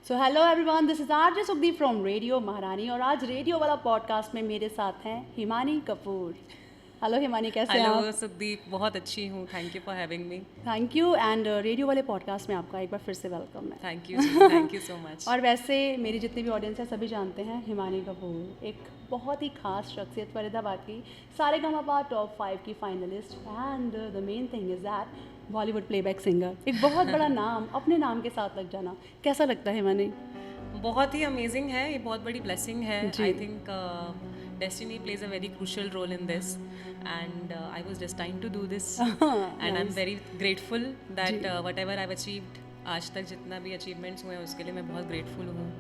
So hello everyone, this is RJ Sukhdeep from radio महारानी और आज रेडियो वाला पॉडकास्ट में मेरे साथ हैं हिमानी कपूर। हेलो हिमानी, कैसे हैं हेलो आप? सुखदीप, बहुत अच्छी हूँ। Thank you for having me. Thank you and radio वाले पॉडकास्ट में आपका एक बार फिर से वेलकम है। Thank you so much. और वैसे मेरी जितनी भी ऑडियंस है सभी जानते हैं हिमानी कपूर एक बहुत ही खास शख्सियत, फरीदाबाद की सारेगामापा टॉप 5 की finalist and the main thing is that Bollywood playback singer. एक बहुत बड़ा नाम अपने नाम के साथ लग जाना कैसा लगता है हिमानी? बहुत ही अमेजिंग है, ये बहुत बड़ी ब्लेसिंग है। जी। I think destiny plays a very crucial role in this and I was destined to do this and I am very grateful that whatever I have achieved. आज तक जितना भी अचीवमेंट्स हुए हैं उसके लिए मैं बहुत ग्रेटफुल हूँ।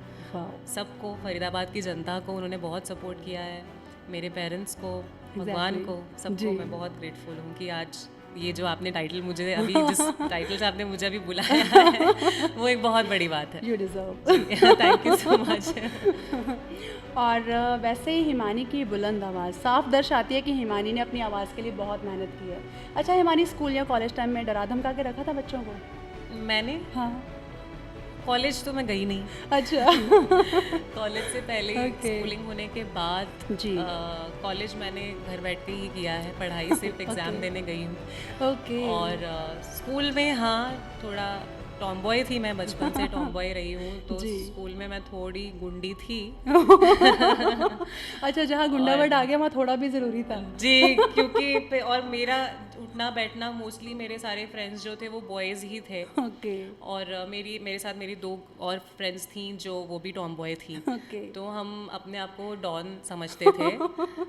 सबको, फरीदाबाद की जनता को उन्होंने बहुत सपोर्ट किया है, मेरे पेरेंट्स को, भगवान को, सबको मैं बहुत ग्रेटफुल हूँ कि आज ये जो आपने टाइटल मुझे अभी जिस टाइटल से आपने मुझे अभी बुलाया है वो एक बहुत बड़ी बात है। You deserve. Thank you so much. और वैसे ही हिमानी की बुलंद आवाज़ साफ दर्शाती है कि हिमानी ने अपनी आवाज़ के लिए बहुत मेहनत की है। अच्छा हिमानी, स्कूल या कॉलेज टाइम में डरा धमका के रखा था बच्चों को? मैंने हाँ। कॉलेज तो मैं गई नहीं। अच्छा। कॉलेज से पहले Okay. स्कूलिंग होने के बाद जी। कॉलेज मैंने घर बैठ के ही किया है, पढ़ाई सिर्फ एग्ज़ाम देने गई हूँ। ओके। और स्कूल में हाँ, थोड़ा टॉमबॉय थी मैं, बचपन से टॉमबॉय रही हूँ, तो जी। स्कूल में मैं थोड़ी गुंडी थी। अच्छा, जहाँ गुंडा वर्ड आ गया वहाँ थोड़ा भी ज़रूरी था। जी, क्योंकि और मेरा उठना बैठना मोस्टली मेरे सारे फ्रेंड्स जो थे वो बॉयज़ ही थे। ओके। और मेरे साथ मेरी 2 और फ्रेंड्स थीं जो वो भी टॉमबॉय थी। ओके। तो हम अपने आप को डॉन समझते थे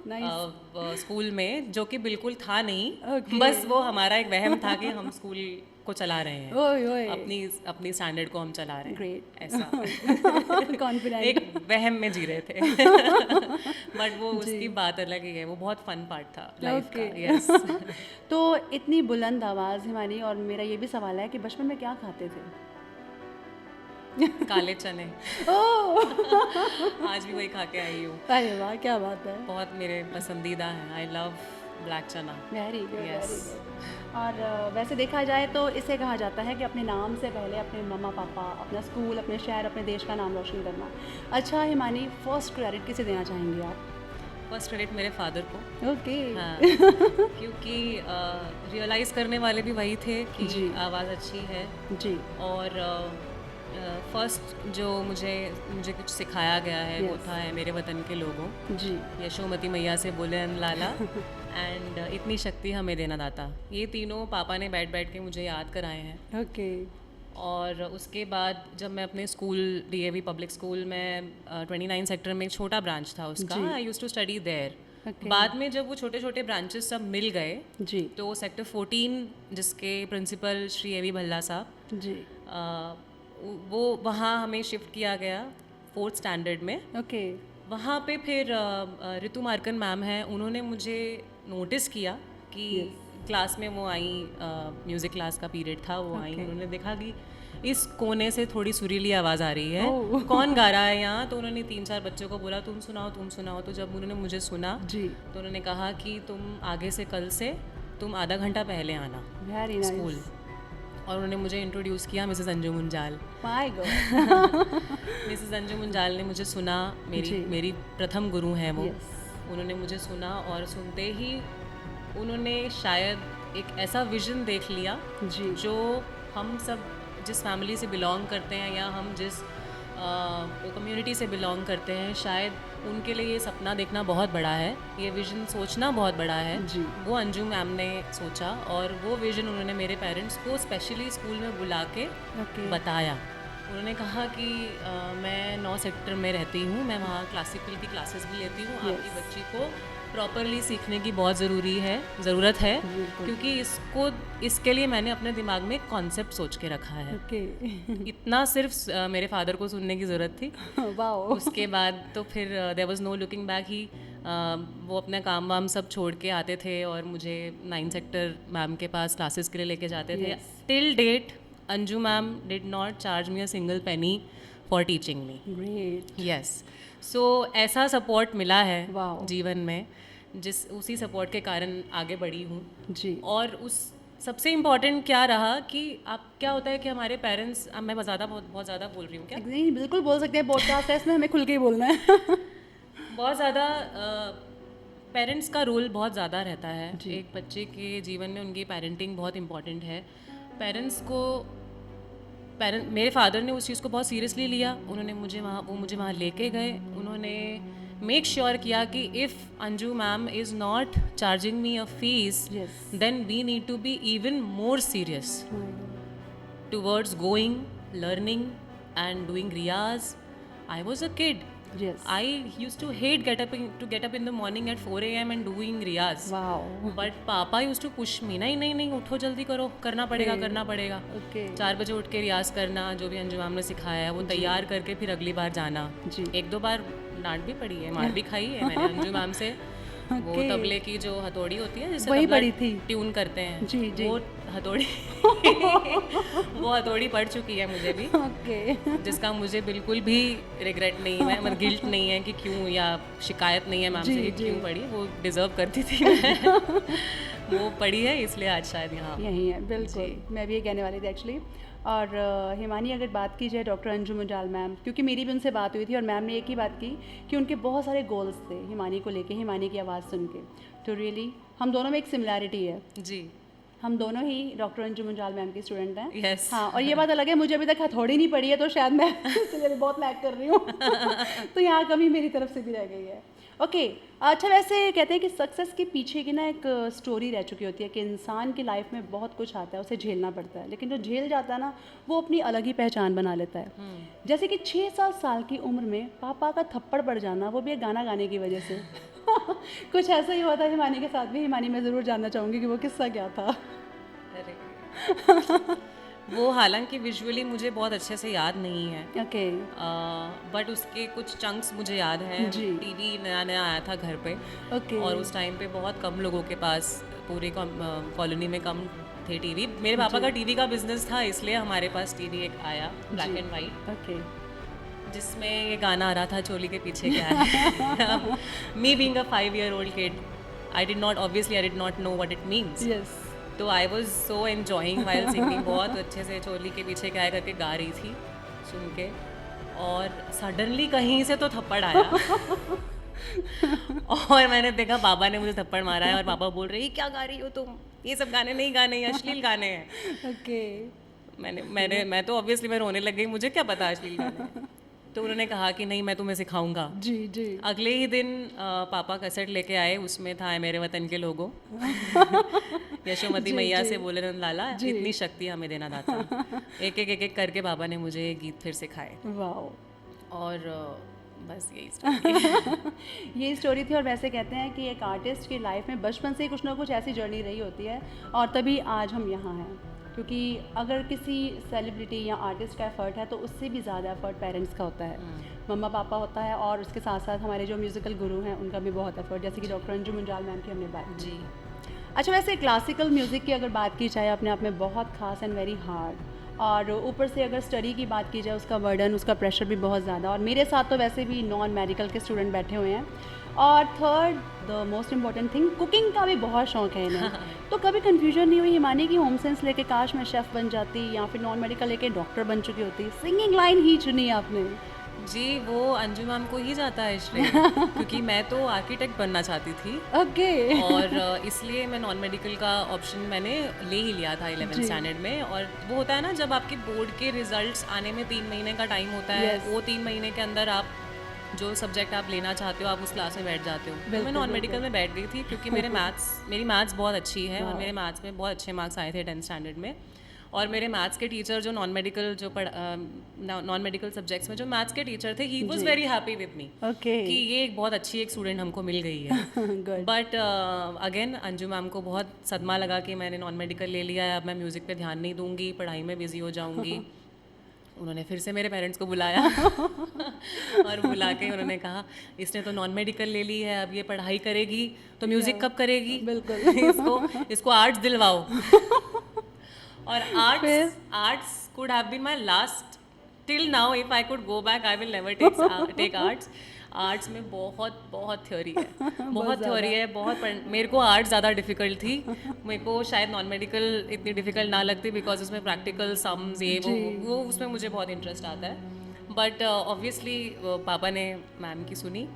नाइस। स्कूल में, जो कि बिल्कुल था नहीं। Okay. बस वो हमारा एक वहम था कि हम स्कूल को चला रहे हैं, ओए ओए। अपनी स्टैंडर्ड को हम चला रहे हैं। ग्रेट। ऐसा कॉन्फिडेंट। एक वहम में जी रहे थे। बट वो उसकी बात अलग ही है, वो बहुत फन पार्ट था लाइफ का। Okay. यस। तो इतनी बुलंद आवाज़ हिमानी, और मेरा ये भी सवाल है कि बचपन में क्या खाते थे? काले चने। ओह! आज भी वही खा के आई हूँ। अरे वाह, क्या बात है। बहुत मेरे पसंदीदा हैं। आई लव ब्लैक चना। Very good, very Yes. Good. और वैसे देखा जाए तो इसे कहा जाता है कि अपने नाम से पहले अपने मम्मा पापा, अपना स्कूल, अपने शहर, अपने देश का नाम रोशन करना। अच्छा हिमानी, फर्स्ट क्रेडिट किसे देना चाहेंगे आप? फर्स्ट क्रेडिट मेरे फादर को। ओके। हाँ, क्योंकि रियलाइज़ करने वाले भी वही थे कि जी। आवाज़ अच्छी है। जी। और फर्स्ट जो मुझे कुछ सिखाया गया है वो Yes. था है मेरे वतन के लोगों, जी। यशोमती मैया से बोले लाला एंड इतनी शक्ति हमें देना दाता। ये तीनों पापा ने बैठ बैठ के मुझे याद कराए हैं। ओके। और उसके बाद जब मैं अपने स्कूल डीएवी पब्लिक स्कूल में 29 सेक्टर में एक छोटा ब्रांच था उसका, I used to study there. Okay. बाद में जब वो छोटे छोटे ब्रांचेस सब मिल गए जी। तो सेक्टर 14 जिसके प्रिंसिपल श्री एवी भल्ला साहब, जी। वो वहाँ हमें शिफ्ट किया गया 4th स्टैंडर्ड में। ओके। वहाँ पे फिर ऋतु मार्कन मैम हैं, उन्होंने मुझे नोटिस किया कि क्लास में वो आई, म्यूज़िक क्लास का पीरियड था, वो आई, उन्होंने देखा कि इस कोने से थोड़ी सुरीली आवाज़ आ रही है, कौन गा रहा है यहाँ। तो उन्होंने 3-4 बच्चों को बोला तुम सुनाओ। तो जब उन्होंने मुझे सुना जी। तो उन्होंने कहा कि तुम आगे से कल से तुम आधा घंटा पहले आना वेरी स्कूल। नाइस। और उन्होंने मुझे इंट्रोड्यूस किया Mrs Anju Munjal. My God. Mrs Anju Munjal ने मुझे सुना, मेरी प्रथम गुरु हैं वो। Yes. उन्होंने मुझे सुना और सुनते ही उन्होंने शायद एक ऐसा विजन देख लिया जी। जो हम सब जिस फैमिली से बिलोंग करते हैं या हम जिस कम्युनिटी से बिलोंग करते हैं, शायद उनके लिए ये सपना देखना बहुत बड़ा है, ये विजन सोचना बहुत बड़ा है। जी। वो अंजू मैम ने सोचा और वो विजन उन्होंने मेरे पेरेंट्स को स्पेशली स्कूल में बुला के ओके। बताया। उन्होंने कहा कि मैं 9 सेक्टर में रहती हूँ, मैं वहाँ क्लासिकल की क्लासेस भी लेती हूँ। आपकी बच्ची को प्रॉपरली सीखने की बहुत ज़रूरत है, क्योंकि इसके लिए मैंने अपने दिमाग में एक कॉन्सेप्ट सोच के रखा है। ओके। इतना सिर्फ मेरे फादर को सुनने की ज़रूरत थी। वाओ। उसके बाद तो फिर there was no looking back ही। वो अपना काम वाम सब छोड़ के आते थे और मुझे 9 सेक्टर मैम के पास क्लासेस के लिए लेके जाते थे। Till date Anju ma'am did not charge me a single penny for teaching me. Great. Yes. So ऐसा सपोर्ट मिला है Wow. जीवन में, उसी सपोर्ट के कारण आगे बढ़ी हूँ। जी। और उस सबसे इम्पोर्टेंट क्या रहा कि आप क्या होता है कि हमारे पेरेंट्स, अब मैं बहुत ज़्यादा बोल रही हूँ क्या? नहीं, बिल्कुल बोल सकते हैं, पॉडकास्ट है इसमें, हमें खुल के ही बोलना है। बहुत ज़्यादा पेरेंट्स का रोल बहुत ज़्यादा रहता है एक बच्चे के जीवन में। उनकी पेरेंटिंग बहुत इम्पॉर्टेंट है। मेरे फादर ने उस चीज़ को बहुत सीरियसली लिया। उन्होंने मुझे वहाँ लेके गए। उन्होंने मेक श्योर किया कि if Anju ma'am is not charging me a fees, then we need to be even more serious towards going, learning and doing riyaz. I was a kid. Yes. I used to hate get up in the morning at 4 a.m. and doing riyaz. Wow. But Papa used to push me. नहीं उठो जल्दी करो, करना पड़ेगा. Okay. 4 बजे उठ के रियाज करना, जो भी अंजू मैम ने सिखाया है वो तैयार करके फिर अगली बार जाना. जी. 1-2 बार डांट भी पड़ी है, मार भी खाई है मैंने अंजू मैम से. वो तबले की जो हथौड़ी होती है जिससे वही तबला पड़ी थी, ट्यून करते हैं. जी. वो हथौड़ी वो हथौड़ी पड़ चुकी है मुझे भी. Okay. जिसका मुझे बिल्कुल भी रिग्रेट नहीं है, मतलब गिल्ट नहीं है कि क्यों, या शिकायत नहीं है मैम से कि क्यों पढ़ी. वो डिज़र्व करती थी वो पढ़ी है इसलिए आज शायद यहाँ यही है. बिल्कुल, मैं भी ये कहने वाली थी एक्चुअली. और हिमानी, अगर बात की जाए डॉक्टर अंजू मुंजाल मैम, क्योंकि मेरी भी उनसे बात हुई थी और मैम ने एक ही बात की कि उनके बहुत सारे गोल्स थे हिमानी को लेके, हिमानी की आवाज़ सुन के. तो रियली हम दोनों में एक सिमिलैरिटी है जी. हम दोनों ही डॉक्टर अंजू मुंजाल मैम के स्टूडेंट हैं. Yes. हाँ, और ये बात अलग है, मुझे अभी तक हथौड़ी नहीं पड़ी है तो शायद मैं इसलिए भी बहुत लैग कर रही हूँ. तो यहाँ कमी मेरी तरफ से भी रह गई है. ओके. अच्छा, वैसे कहते हैं कि सक्सेस के पीछे की ना एक स्टोरी रह चुकी होती है कि इंसान की लाइफ में बहुत कुछ आता है, उसे झेलना पड़ता है, लेकिन जो झेल जाता है ना वो अपनी अलग ही पहचान बना लेता है. जैसे कि 6-7 साल की उम्र में पापा का थप्पड़ पड़ जाना, वो भी एक गाना गाने की वजह से. कुछ ऐसा ही हुआ था हिमानी के साथ भी. हिमानी, मैं ज़रूर जानना चाहूँगी कि वो किस्सा क्या था. वो हालांकि विजुअली मुझे बहुत अच्छे से याद नहीं है. ओके. बट उसके कुछ चंक्स मुझे याद हैं. टीवी नया आया था घर पे. ओके. और उस टाइम पे बहुत कम लोगों के पास, पूरे कॉलोनी में कम थे टीवी. मेरे पापा का टीवी का बिजनेस था, इसलिए हमारे पास टीवी एक आया ब्लैक एंड वाइट. ओके. जिसमें ये गाना आ रहा था, चोली के पीछे क्या है. Me being a 5-year-old kid, I did not know what it means. Yes. तो I was so enjoying while singing. बहुत अच्छे से चोली के पीछे क्या करके गा रही थी सुन के, और सडनली कहीं से तो थप्पड़ आया. और मैंने देखा पापा ने मुझे थप्पड़ मारा है और पापा बोल रहे क्या गा रही हो तुम, ये सब गाने नहीं गाने, ये अश्लील गाने हैं. ओके. मैं तो ऑब्वियसली मैं रोने लग गई, मुझे क्या पता अश्लील गाने हैं. तो उन्होंने कहा कि नहीं, मैं तुम्हें सिखाऊंगा. जी. अगले ही दिन पापा कैसेट लेके आए, उसमें था मेरे वतन के लोगों. यशोमती मैया से बोले नंद लाला, इतनी शक्ति हमें देना दाता. एक करके बाबा ने मुझे ये गीत फिर सिखाए. वाओ. और बस यही स्टोरी. ये स्टोरी थी. और वैसे कहते हैं कि एक आर्टिस्ट की लाइफ में बचपन से कुछ ना कुछ ऐसी जर्नी रही होती है, और तभी आज हम यहाँ हैं. क्योंकि अगर किसी सेलिब्रिटी या आर्टिस्ट का एफर्ट है तो उससे भी ज़्यादा एफर्ट पेरेंट्स का होता है, मम्मा पापा होता है, और उसके साथ साथ हमारे जो म्यूज़िकल गुरु हैं उनका भी बहुत एफर्ट, जैसे कि डॉक्टर अंजू मुंजाल मैम की हमने बात की. जी. अच्छा, वैसे क्लासिकल म्यूज़िक की अगर बात की जाए, अपने आप में बहुत खास एंड वेरी हार्ड, और ऊपर से अगर स्टडी की बात की जाए, उसका बर्डन, उसका प्रेशर भी बहुत ज़्यादा. और मेरे साथ तो वैसे भी नॉन मेडिकल के स्टूडेंट बैठे हुए हैं. और third, the most important thing, cooking का भी बहुत शौक है इन्हें. तो कभी कन्फ्यूजन नहीं हुई हिमानी की होम साइंस लेके काश मैं शेफ़ बन जाती, या फिर नॉन मेडिकल लेके डॉक्टर बन चुकी होती? सिंगिंग लाइन ही चुनी आपने. जी, वो अंजू मैम को ही जाता है श्रेय. क्योंकि मैं तो आर्किटेक्ट बनना चाहती थी. ओके. और इसलिए मैं नॉन मेडिकल का ऑप्शन मैंने ले ही लिया था 11th स्टैंडर्ड में. और वो होता है ना, जब आपके बोर्ड के रिजल्ट्स आने में 3 महीने का टाइम होता है, वो 3 महीने के अंदर आप जो सब्जेक्ट आप लेना चाहते हो आप उस क्लास में बैठ जाते हो. तो मैं नॉन मेडिकल में बैठ गई थी क्योंकि मेरी मैथ्स बहुत अच्छी है. और मेरे मैथ्स में बहुत अच्छे मार्क्स आए थे 10th स्टैंडर्ड में. और मेरे मैथ्स के टीचर जो नॉन मेडिकल सब्जेक्ट्स में जो मैथ्स के टीचर थे, he was very happy with me कि ये एक बहुत अच्छी एक स्टूडेंट हमको मिल गई है. बट अगेन अंजू मैम को बहुत सदमा लगा कि मैंने नॉन मेडिकल ले लिया है, अब मैं म्यूज़िक पे ध्यान नहीं दूंगी, पढ़ाई में बिजी हो जाऊंगी. उन्होंने फिर से मेरे पेरेंट्स को बुलाया और बुला के उन्होंने कहा, इसने तो नॉन मेडिकल ले ली है, अब ये पढ़ाई करेगी तो म्यूज़िक कब करेगी. बिल्कुल. इसको आर्ट्स दिलवाओ. और arts could have been my last till now. If I could go back, I will never take arts. Arts में बहुत बहुत थ्योरी है, बहुत थ्योरी है, मेरे को आर्ट ज़्यादा डिफिकल्ट थी, मेरे को शायद नॉन मेडिकल इतनी डिफिकल्ट ना लगती बिकॉज उसमें प्रैक्टिकल सम्स ये वो उसमें मुझे बहुत इंटरेस्ट आता है। बट ऑब्वियसली पापा ने मैम की सुनी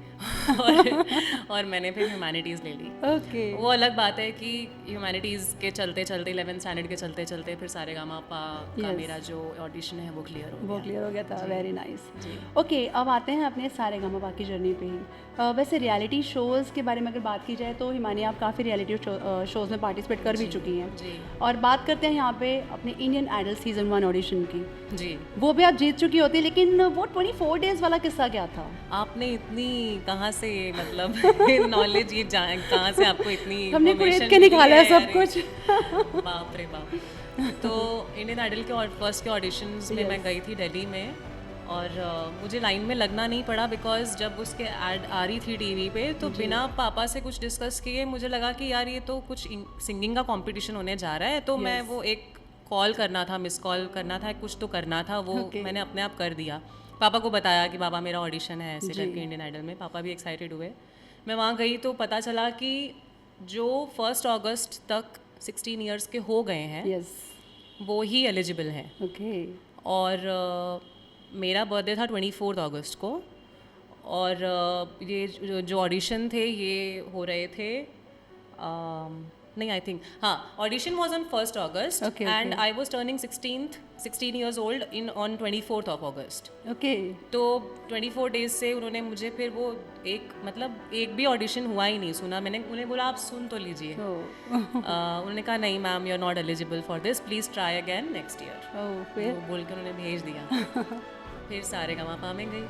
और मैंने फिर ह्यूमैनिटीज़ ले ली। ओके, वो अलग बात है कि ह्यूमैनिटीज़ के चलते चलते 11th स्टैंडर्ड के चलते चलते फिर सारेगामापा का मेरा जो ऑडिशन है वो क्लियर हो गया था। Very nice. ओके, अब आते हैं अपने सारेगामापा की जर्नी पे ही। वैसे रियलिटी शोज़ के बारे में अगर बात की जाए तो हिमानी आप काफ़ी रियलिटी शोज़ में पार्टिसिपेट कर भी चुकी हैं जी। और बात करते हैं यहाँ पे अपने इंडियन आइडल सीज़न 1 ऑडिशन की। जी, वो भी आप जीत चुकी होती, लेकिन वो 24 डेज़ वाला किस्सा क्या था? आपने इतनी कहाँ से मतलब नॉलेज ये कहाँ से आपको इतनी हमने information कुरेद के निकाला है मिली सब अरे, कुछ। बाप रे बाप। तो इंडियन आइडल के फर्स्ट के ऑडिशंस में मैं गई थी दिल्ली में और मुझे लाइन में लगना नहीं पड़ा बिकॉज जब उसके ऐड आ रही थी टीवी पे तो बिना पापा से कुछ डिस्कस किए मुझे लगा कि यार ये तो कुछ सिंगिंग का कंपटीशन होने जा रहा है, तो मैं वो एक कॉल करना था, मिस कॉल करना था, कुछ तो करना था, वो मैंने अपने आप कर दिया। पापा को बताया कि पापा मेरा ऑडिशन है ऐसे करके इंडियन आइडल में, पापा भी एक्साइटेड हुए। मैं वहाँ गई तो पता चला कि जो 1 अगस्त तक 16 इयर्स के हो गए हैं यस, वो ही एलिजिबल हैं। ओके। और मेरा बर्थडे था 24 अगस्त को और ये जो ऑडिशन थे ये हो रहे थे नहीं आई थिंक हाँ audition was on 1 August and I was turning 16 years old in on 24 August. Okay, तो 24 डेज से उन्होंने मुझे फिर वो एक भी ऑडिशन हुआ ही नहीं सुना। मैंने उन्हें बोला आप सुन तो लीजिए। उन्होंने कहा नहीं ma'am you are not eligible for this, please try again next year. फिर बोल के उन्होंने भेज दिया। फिर सारेगामापा में गई।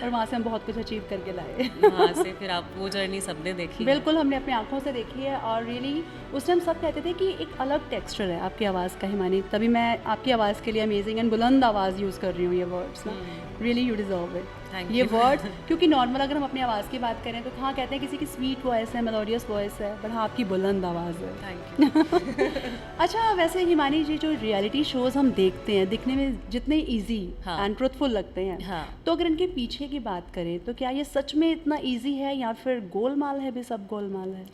और वहाँ से हम बहुत कुछ अचीव करके लाए। वहाँ से फिर आप वो जर्नी सबने देखी। बिल्कुल, हमने अपनी आंखों से देखी है और रियली उस टाइम सब कहते थे कि एक अलग टेक्सचर है आपकी आवाज़ का हिमानी, तभी मैं आपकी आवाज़ के लिए अमेजिंग एंड बुलंद आवाज़ यूज़ कर रही हूँ ये वर्ड्स ना। रियली यू डिज़र्व इट ये वर्ड्स, क्योंकि नॉर्मल अगर हम अपनी आवाज़ की बात करें तो हाँ कहते हैं किसी की स्वीट वॉइस है, मेलोडियस वॉइस है, बट हाँ आपकी बुलंद आवाज़ है। Thank you. अच्छा, वैसे हिमानी जी जो रियलिटी शोज़ हम देखते हैं दिखने में जितने ईजी एंड ट्रुथफुल लगते हैं, तो अगर इनके पीछे की बात करें तो क्या ये सच में इतना ईजी है या फिर गोलमाल है भी, सब गोलमाल है?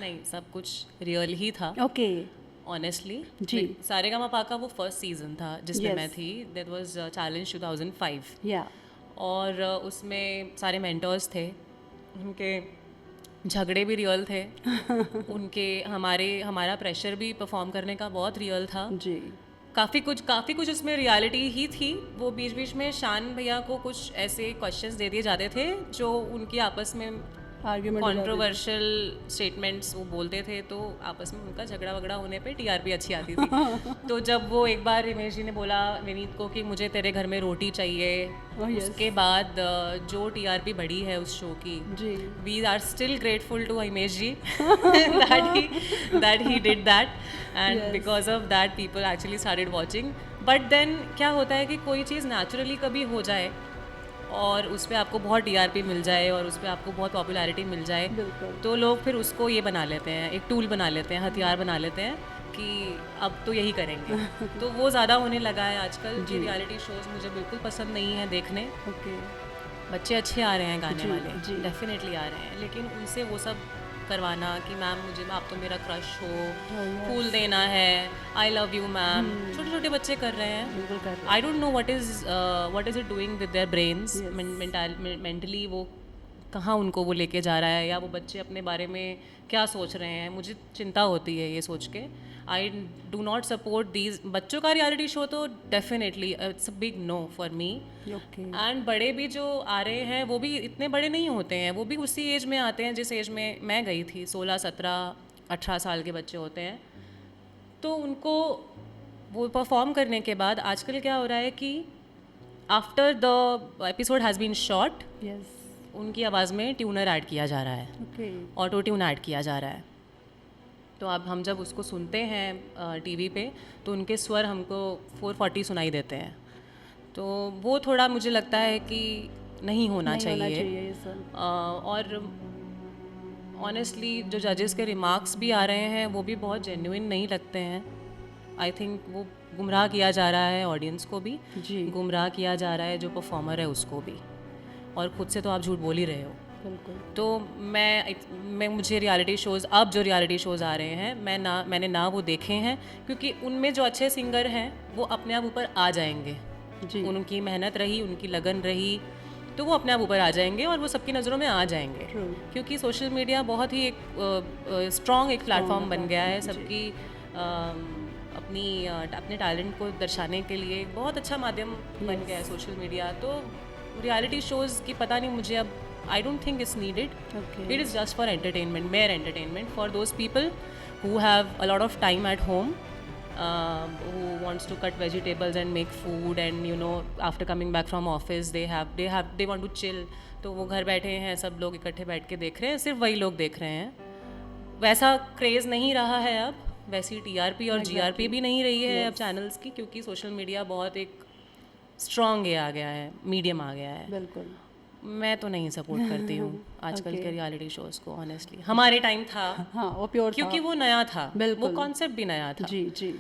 नहीं, सब कुछ रियल ही था। ओके, ऑनेस्टली जी। सारेगामापा का वो फर्स्ट सीजन था जिसमें मैं थी, दैट वाज चैलेंज 2005 या और उसमें सारे मेंटर्स थे, उनके झगड़े भी रियल थे। उनके हमारा प्रेशर भी परफॉर्म करने का बहुत रियल था जी। काफ़ी कुछ उसमें रियलिटी ही थी। वो बीच बीच में शान भैया को कुछ ऐसे क्वेश्चंस दे दिए जाते थे जो उनकी आपस में कंट्रोवर्शियल स्टेटमेंट्स वो बोलते थे, तो आपस में उनका झगड़ा वगड़ा होने पे टीआरपी अच्छी आती थी। तो जब वो एक बार हिमेश जी ने बोला विनीत को कि मुझे तेरे घर में रोटी चाहिए, उसके बाद जो टीआरपी बढ़ी है उस शो की, we are still grateful to Himesh ji that he did that and because of that people actually started watching. But then क्या होता है कि कोई चीज़ नेचुरली कभी हो जाए और उस पर आपको बहुत टीआरपी मिल जाए और उस पर आपको बहुत पॉपुलैरिटी मिल जाए, तो लोग फिर उसको ये बना लेते हैं, एक टूल बना लेते हैं, हथियार बना लेते हैं कि अब तो यही करेंगे। तो वो ज़्यादा होने लगा है आजकल। जी, रियलिटी शोज़ मुझे बिल्कुल पसंद नहीं है देखने। बच्चे अच्छे आ रहे हैं गाने वाले, डेफिनेटली आ रहे हैं, लेकिन उनसे वो सब करवाना कि मैम मुझे आप तो मेरा क्रश हो, फूल देना है, आई लव यू मैम, छोटे छोटे बच्चे कर रहे हैं। I don't know what is it doing with their brains, mentally वो कहाँ उनको वो लेके जा रहा है, या वो बच्चे अपने बारे में क्या सोच रहे हैं। मुझे चिंता होती है ये सोच के। I do not support these. बच्चों का रियलिटी शो तो definitely it's a big no for me. And बड़े भी जो आ रहे हैं वो भी इतने बड़े नहीं होते हैं, वो भी उसी एज में आते हैं जिस एज में मैं गई थी, 16, 17, 18 साल के बच्चे होते हैं। तो उनको वो परफॉर्म करने के बाद आजकल क्या हो रहा है कि after the episode has been shot, उनकी आवाज़ में ट्यूनर ऐड किया जा रहा है, ऑटो ट्यून ऐड किया जा रहा है। तो अब हम जब उसको सुनते हैं टीवी पे तो उनके स्वर हमको 440 सुनाई देते हैं। तो वो थोड़ा मुझे लगता है कि नहीं होना चाहिए। और ऑनेस्टली जो जजेस के रिमार्क्स भी आ रहे हैं वो भी बहुत जेन्युइन नहीं लगते हैं। आई थिंक वो गुमराह किया जा रहा है ऑडियंस को भी, जी गुमराह किया जा रहा है जो परफॉर्मर है उसको भी, और खुद से तो आप झूठ बोल ही रहे हो। बिल्कुल। तो मैं मुझे रियलिटी शोज़, अब जो रियलिटी शोज़ आ रहे हैं, मैंने ना वो देखे हैं, क्योंकि उनमें जो अच्छे सिंगर हैं वो अपने आप ऊपर आ जाएंगे, जी उनकी मेहनत रही, उनकी लगन रही, तो वो अपने आप ऊपर आ जाएंगे और वो सबकी नज़रों में आ जाएंगे। True. क्योंकि सोशल मीडिया बहुत ही एक स्ट्रॉन्ग एक प्लेटफॉर्म बन गया है सबकी अपने टैलेंट को दर्शाने के लिए एक बहुत अच्छा माध्यम बन गया है सोशल मीडिया। तो रियलिटी शोज़ की पता नहीं मुझे अब, I don't think it's needed, it is just for entertainment, mayor entertainment for those people who have a lot of time at home, who wants to cut vegetables and make food, and you know after coming back from office they want to chill, तो वो घर बैठे हैं, सब लोग इकट्ठे बैठ के देख रहे हैं, सिर्फ वही लोग देख रहे हैं। वैसा क्रेज़ नहीं रहा है अब, वैसी टीआरपी और जीआरपी भी नहीं रही है अब चैनल्स की, क्योंकि सोशल मीडिया बहुत एक स्ट्रॉन्ग आ गया है, मीडियम आ गया है। बिल्कुल। मैं तो नहीं सपोर्ट करती हूँ आजकल के रियलिटी शोज़ को, ऑनेस्टली। हमारे टाइम था, हाँ वो प्योर क्योंकि वो नया था, बिल्कुल। वो कॉन्सेप्ट भी नया था। जी जी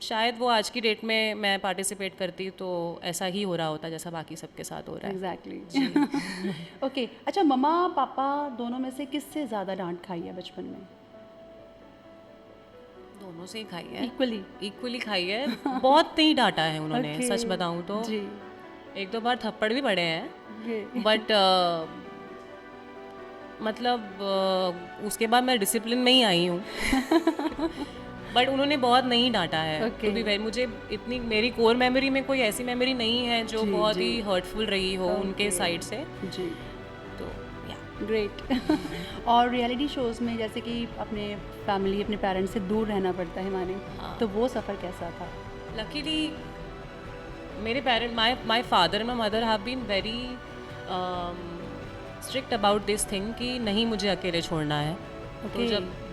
शायद वो आज की डेट में मैं पार्टिसिपेट करती तो ऐसा ही हो रहा होता जैसा बाकी सबके साथ हो रहा है। एग्जैक्टली। ओके, अच्छा मम्मा पापा दोनों में से किससे ज़्यादा डांट खाई है बचपन में? दोनों से ही खाई है, इक्वली खाई है। बहुत नहीं डांटा है उन्होंने, सच बताऊं तो जी एक दो बार थप्पड़ भी पड़े हैं, बट मतलब उसके बाद मैं डिसिप्लिन में ही आई हूँ। बट उन्होंने बहुत नहीं डांटा है। तो भी मुझे इतनी, मेरी कोर मेमोरी में कोई ऐसी मेमोरी नहीं है जो बहुत ही हर्टफुल रही हो उनके साइड से। जी, तो ग्रेट। और रियलिटी शोज़ में जैसे कि अपने फैमिली, अपने पेरेंट्स से दूर रहना पड़ता है माने, तो वो सफ़र कैसा था? लकीली मेरे parent, my father and my mother have been very strict about this thing कि नहीं मुझे अकेले छोड़ना है। तो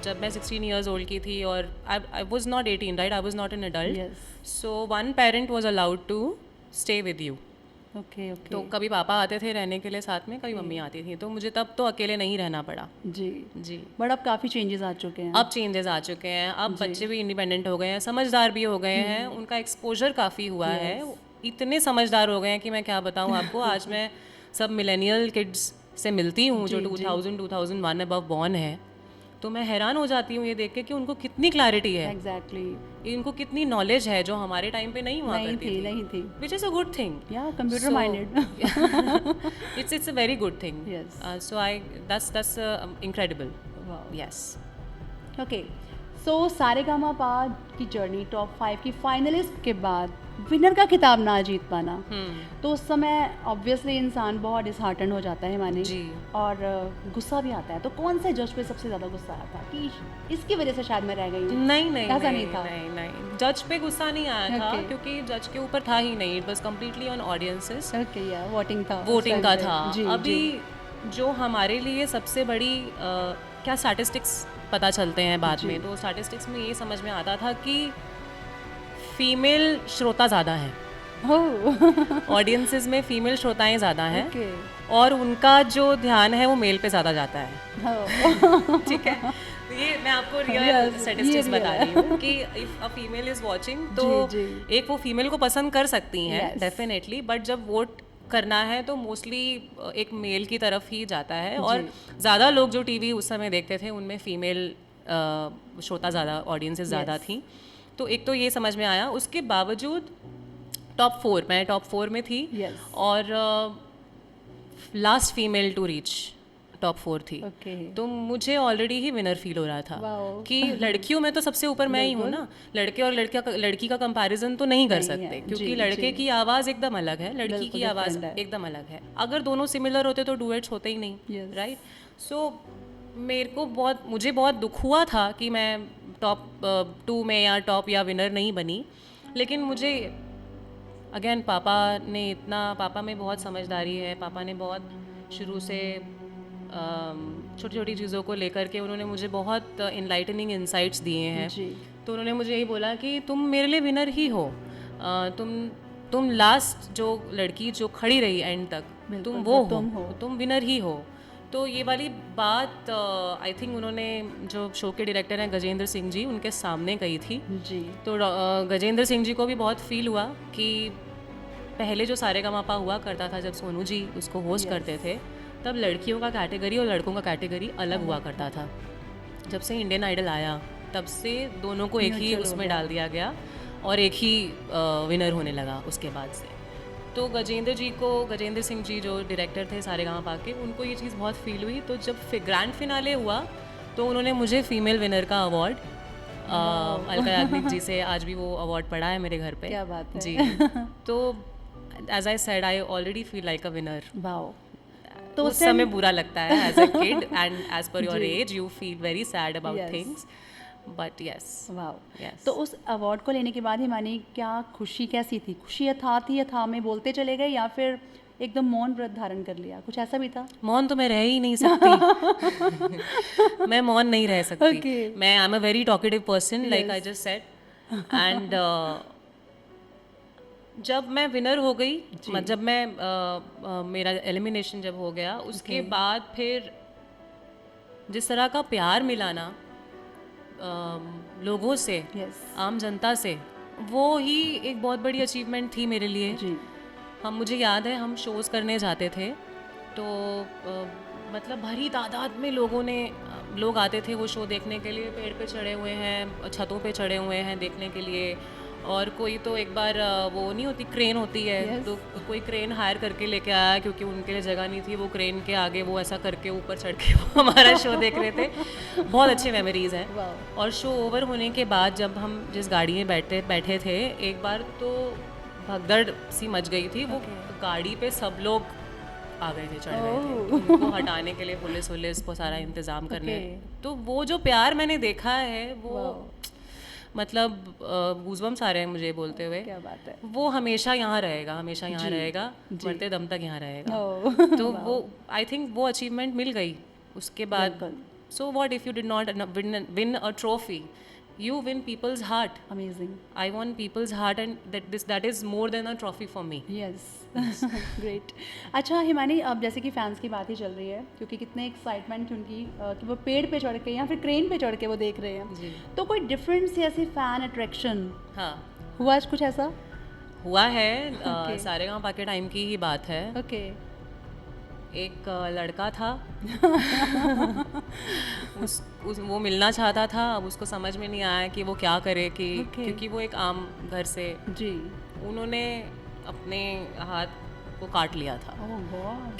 जब मैं 16 years old की थी, और I was not 18, right, I was not an adult, so one parent was allowed to stay with you. Okay. तो कभी पापा आते थे रहने के लिए साथ में, कभी मम्मी आती थी, तो मुझे तब तो अकेले नहीं रहना पड़ा। जी। बट अब काफ़ी चेंजेस आ चुके हैं। अब चेंजेस आ चुके हैं, अब बच्चे भी इंडिपेंडेंट हो गए हैं, समझदार भी हो गए हैं, उनका एक्सपोजर काफ़ी हुआ है, इतने समझदार हो गए हैं कि मैं क्या बताऊँ आपको। आज मैं सब मिलेनियल किड्स से मिलती हूँ जो 2001 अबव बॉर्न है, तो मैं हैरान हो जाती हूँ ये देख के कि उनको कितनी क्लैरिटी है, एग्जैक्टली, इनको कितनी नॉलेज है जो हमारे टाइम पे नहीं हुआ करती थी। Which is a good thing, computer minded, it's a very good thing, so that's incredible, yes. Okay, so Sa Re Ga Ma Pa की जर्नी, टॉप 5 की फाइनलिस्ट के बाद विनर का खिताब ना जीत पाना, तो उस समय ऑब्वियसली इंसान बहुत डिसहार्टन हो जाता है माने जी, और गुस्सा भी आता है। तो कौन से जज पे सबसे ज़्यादा गुस्सा आया था कि इसकी वजह से शायद मैं रह गई हूँ? नहीं, ऐसा नहीं था। नहीं, जज पे गुस्सा नहीं आया था, क्योंकि जज के ऊपर था ही नहीं, it was completely on audiences. Voting का था। अभी जो हमारे लिए सबसे बड़ी क्या स्टैटिस्टिक्स पता चलते हैं बाद में, तो स्टैटिस्टिक्स में ये समझ में आता था कि फीमेल श्रोता ज़्यादा हैं, ऑडियंसेस में फीमेल श्रोताएं ज़्यादा हैं, और उनका जो ध्यान है वो मेल पे ज़्यादा जाता है। ठीक है, ये मैं आपको रियल स्टैटिस्टिक्स बता रही हूँ कि if a female is watching, तो एक वो फीमेल को पसंद कर सकती हैं डेफिनेटली, बट जब वोट करना है तो मोस्टली एक मेल की तरफ ही जाता है, और ज़्यादा लोग जो टीवी उस समय देखते थे उनमें फीमेल श्रोता ज़्यादा, ऑडियंसेस ज़्यादा थी। तो एक तो ये समझ में आया, उसके बावजूद मैं टॉप 4 में थी, और last female to reach top 4 थी। तो मुझे ऑलरेडी ही विनर फील हो रहा था कि लड़कियों में तो सबसे ऊपर मैं ही हूँ ना, लड़के और लड़की का कंपैरिजन तो नहीं कर सकते, क्योंकि लड़के की आवाज़ एकदम अलग है, लड़की की आवाज़ एकदम अलग है। अगर दोनों सिमिलर होते तो डुएट्स होते ही नहीं, राइट। सो मुझे बहुत दुख हुआ था कि मैं टॉप 2 में या टॉप या विनर नहीं बनी, लेकिन मुझे अगेन पापा में बहुत समझदारी है, पापा ने बहुत शुरू से छोटी छोटी चीज़ों को लेकर के उन्होंने मुझे बहुत इनलाइटनिंग इंसाइट्स दिए हैं। तो उन्होंने मुझे यही बोला कि तुम मेरे लिए विनर ही हो, तुम लास्ट जो लड़की जो खड़ी रही एंड तक, तुम वो हो, तुम विनर ही हो, तो ये वाली बात आई थिंक उन्होंने जो शो के डायरेक्टर हैं गजेंद्र सिंह जी, उनके सामने कही थी। जी तो गजेंद्र सिंह जी को भी बहुत फील हुआ कि पहले जो सारेगामापा हुआ करता था जब सोनू जी उसको होस्ट करते थे, तब लड़कियों का कैटेगरी और लड़कों का कैटेगरी अलग हुआ करता था। जब से इंडियन आइडल आया तब से दोनों को एक ही उसमें डाल दिया गया और एक ही विनर होने लगा उसके बाद से। तो गजेंद्र सिंह जी जो डायरेक्टर थे सारेगामापा के, उनको ये चीज़ बहुत फील हुई। तो जब ग्रैंड फिनाले हुआ तो उन्होंने मुझे फीमेल विनर का अवार्ड अलका याग्निक जी से, आज भी वो अवार्ड पड़ा है मेरे घर पे। क्या बात है। जी तो as I said, I already feel like a winner. Wow. तो उस समय बुरा लगता है as a kid and as per your age you feel very sad about things, but yes. Wow. Yes. तो उस अवार्ड को लेने के बाद हिमानी क्या खुशी कैसी थी? खुशी यथा थी, यथा में बोलते चले गए, या फिर एकदम मौन व्रत धारण कर लिया, कुछ ऐसा भी था? मौन तो मैं रह ही नहीं सकती। मैं मौन नहीं रह सकती। Okay. मैं I am a very talkative person, like I just said. And जब मैं विनर हो गई, जब मैं मेरा एलिमिनेशन जब हो गया, उसके बाद फिर जिस तरह का प्यार मिला ना लोगों से, आम जनता से, वो ही एक बहुत बड़ी अचीवमेंट थी मेरे लिए। जी। मुझे याद है हम शोज़ करने जाते थे तो मतलब भरी तादाद में लोग आते थे वो शो देखने के लिए। पेड़ पे चढ़े हुए हैं, छतों पे चढ़े हुए हैं देखने के लिए। और कोई तो एक बार वो नहीं होती, क्रेन होती है, तो कोई क्रेन हायर करके लेके आया क्योंकि उनके लिए जगह नहीं थी। वो क्रेन के आगे वो ऐसा करके ऊपर चढ़ के वो हमारा शो देख रहे थे। बहुत अच्छे मेमोरीज़ हैं। और शो ओवर होने के बाद जब हम जिस गाड़ी में बैठे थे, एक बार तो भगदड़ सी मच गई थी। वो गाड़ी पे सब लोग आ गए थे, चढ़ गए थे। उनको हटाने के लिए पुलिस को सारा इंतज़ाम करने। तो वो जो प्यार मैंने देखा है वो मतलब गूज़बम्स आ रहे हैं मुझे बोलते हुए। क्या बात है। वो हमेशा यहाँ रहेगा, हमेशा यहाँ रहेगा, मरते दम तक यहाँ रहेगा। तो वो आई थिंक वो अचीवमेंट मिल गई उसके बाद। So what if you did not win a trophy, you win people's heart. Amazing. I won people's heart and that is more than a trophy for me. Yes. Great. अच्छा हिमानी, अब जैसे कि fans की बात ही चल रही है, क्योंकि कितने एक्साइटमेंट थी उनकी कि वो पेड़ पे चढ़ के या फिर क्रेन पे चढ़ के वो देख रहे हैं जी। तो कोई डिफरेंट सी ऐसी फैन अट्रैक्शन हुआ आज कुछ ऐसा? हुआ है। सारेगामापा के टाइम की ही बात है। ओके। एक लड़का था वो मिलना चाहता था। अब उसको समझ में नहीं आया कि वो क्या करे क्योंकि वो एक आम घर से जी। उन्होंने अपने हाथ को काट लिया था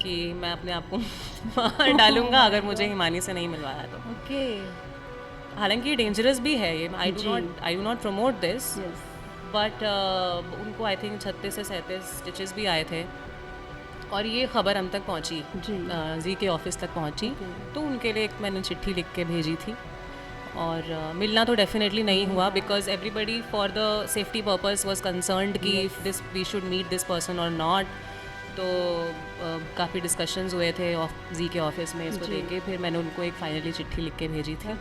कि मैं अपने आप को मार डालूंगा अगर मुझे हिमानी से नहीं मिलवाया तो। ओके। हालांकि डेंजरस भी है ये, आई do not promote this, but उनको आई थिंक 36 से 37 स्टिचेस भी आए थे। और ये ख़बर हम तक पहुंची, जी के ऑफिस तक पहुंची। तो उनके लिए एक मैंने चिट्ठी लिख के भेजी थी। और मिलना तो डेफिनेटली नहीं हुआ because everybody for the safety purpose was concerned कि this we should meet this person और नॉट। तो काफ़ी डिस्कशंस हुए थे जी के ऑफिस में इसको लेके। फिर मैंने उनको एक फाइनली चिट्ठी लिख के भेजी थी।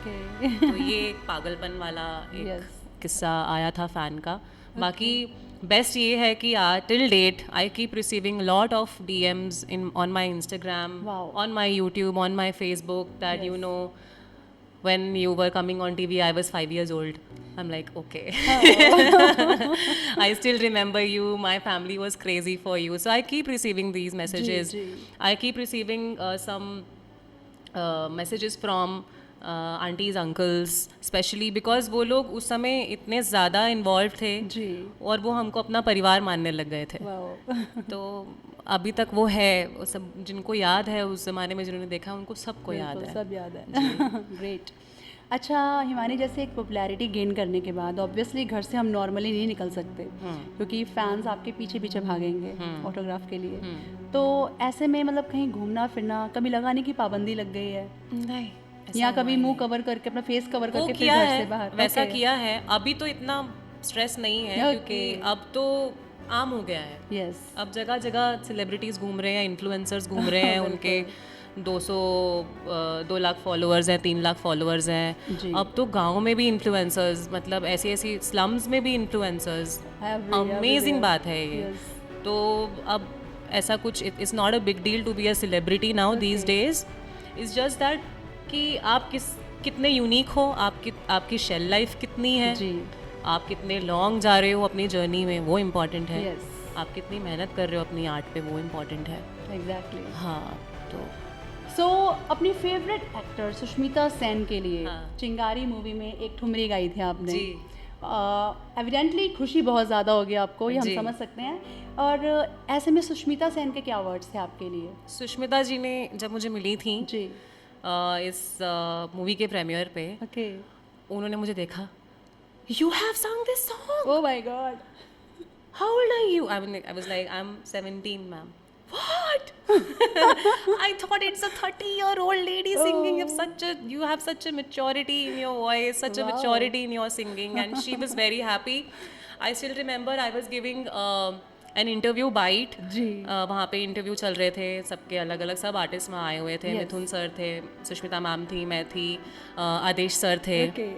तो ये एक पागलपन वाला एक किस्सा आया था फ़ैन का। बाकी बेस्ट ये है कि till date I keep receiving lot of DMs on my Instagram, on my YouTube, on my Facebook that you know when you were coming on TV I was 5 years old. I'm like okay. I still remember you, my family was crazy for you. So I keep receiving these messages. I keep receiving some messages from aunties uncles specially because वो लोग उस समय इतने ज़्यादा involve थे जी। और वो हमको अपना परिवार मानने लग गए थे। तो अभी तक वो है, सब जिनको याद है उस ज़माने में जिन्होंने देखा उनको सबको याद है, सब याद है। ग्रेट। अच्छा हिमानी, जैसे एक पॉपुलैरिटी गेन करने के बाद ऑब्वियसली घर से हम नॉर्मली नहीं निकल सकते क्योंकि फैंस आपके पीछे पीछे भागेंगे ऑटोग्राफ के लिए। तो ऐसे में मतलब कहीं घूमना फिरना कभी लगाने की पाबंदी लग गई है? नहीं, या कभी मुंह कवर करके अपना फेस कवर करके फिर घर से बाहर? वैसा किया है। अभी तो इतना स्ट्रेस नहीं है क्योंकि अब तो आम हो गया है। यस। अब जगह जगह सेलिब्रिटीज़ घूम रहे हैं, इन्फ्लुएंसर्स घूम रहे हैं, उनके 2 लाख फॉलोअर्स हैं, 3 लाख फॉलोअर्स हैं। अब तो गांव में भी इन्फ्लुएंसर्स, मतलब ऐसी स्लम्स में भी इन्फ्लुएंसर्स। अमेजिंग बात है ये। तो अब ऐसा कुछ, it's not a big deal to be a celebrity now these days. It's just that कि आप कितने यूनिक हो, आपकी शेल लाइफ कितनी है, जी आप कितने लॉन्ग जा रहे हो अपनी जर्नी में, वो इम्पॉर्टेंट है। यस आप कितनी मेहनत कर रहे हो अपनी आर्ट पे, वो इम्पॉर्टेंट है। एग्जैक्टली। हाँ, तो सो अपनी फेवरेट एक्टर सुष्मिता सेन के लिए हाँ। चिंगारी मूवी में एक ठुमरी गाई थी आपने। जी। एविडेंटली खुशी बहुत ज़्यादा होगी आपको, ये हम जी। समझ सकते हैं। और ऐसे में सुष्मिता सेन के क्या वर्ड्स थे आपके लिए? सुष्मिता जी ने जब मुझे मिली थी जी इस मूवी के प्रीमियर पे, ओके। उन्होंने मुझे देखा, you have song this song, oh my god. How old are you? I was like, I'm 17, ma'am. What? I thought it's a 30-year-old lady singing. You have such a maturity in your voice, such a Wow. maturity in your singing, and she was very happy. I still remember I was giving an interview bite. जी वहाँ पे interview चल रहे थे, सबके अलग अलग सब artist वहाँ आए हुए थे। Yes. मिथुन सर थे, सुष्मिता मैम थी, मैं थी, आदेश सर थे, ओके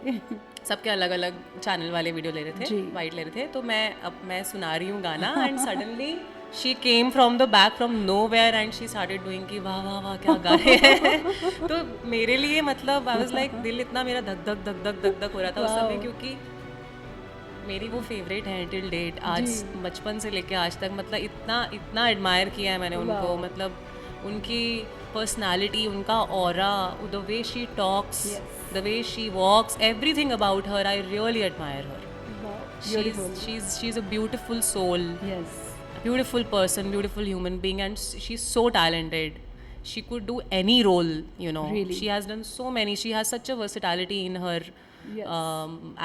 सबके अलग अलग चैनल वाले वीडियो ले रहे जी। थे, वाइट ले रहे थे। तो मैं सुना रही हूँ गाना, and suddenly she came from the back from nowhere and she started doing कि वाह वाह वाह क्या गा रहे हैं। तो मेरे लिए मतलब आई वाज लाइक, दिल इतना मेरा धक धक धक धक धक धक हो रहा था उस समय, Wow. क्योंकि मेरी वो फेवरेट है टिल डेट, आज जी। बचपन से लेके आज तक, मतलब इतना एडमायर किया है मैंने उनको। Wow. मतलब उनकी पर्सनालिटी, उनका aura, the way she talks, Yes. the way she walks, everything about her, I really admire her. Beautiful. She's a beautiful soul, yes a beautiful person, beautiful human being, and she's so talented. She could do any role, you know. Really? She has done so many. She has such a versatility in her Yes.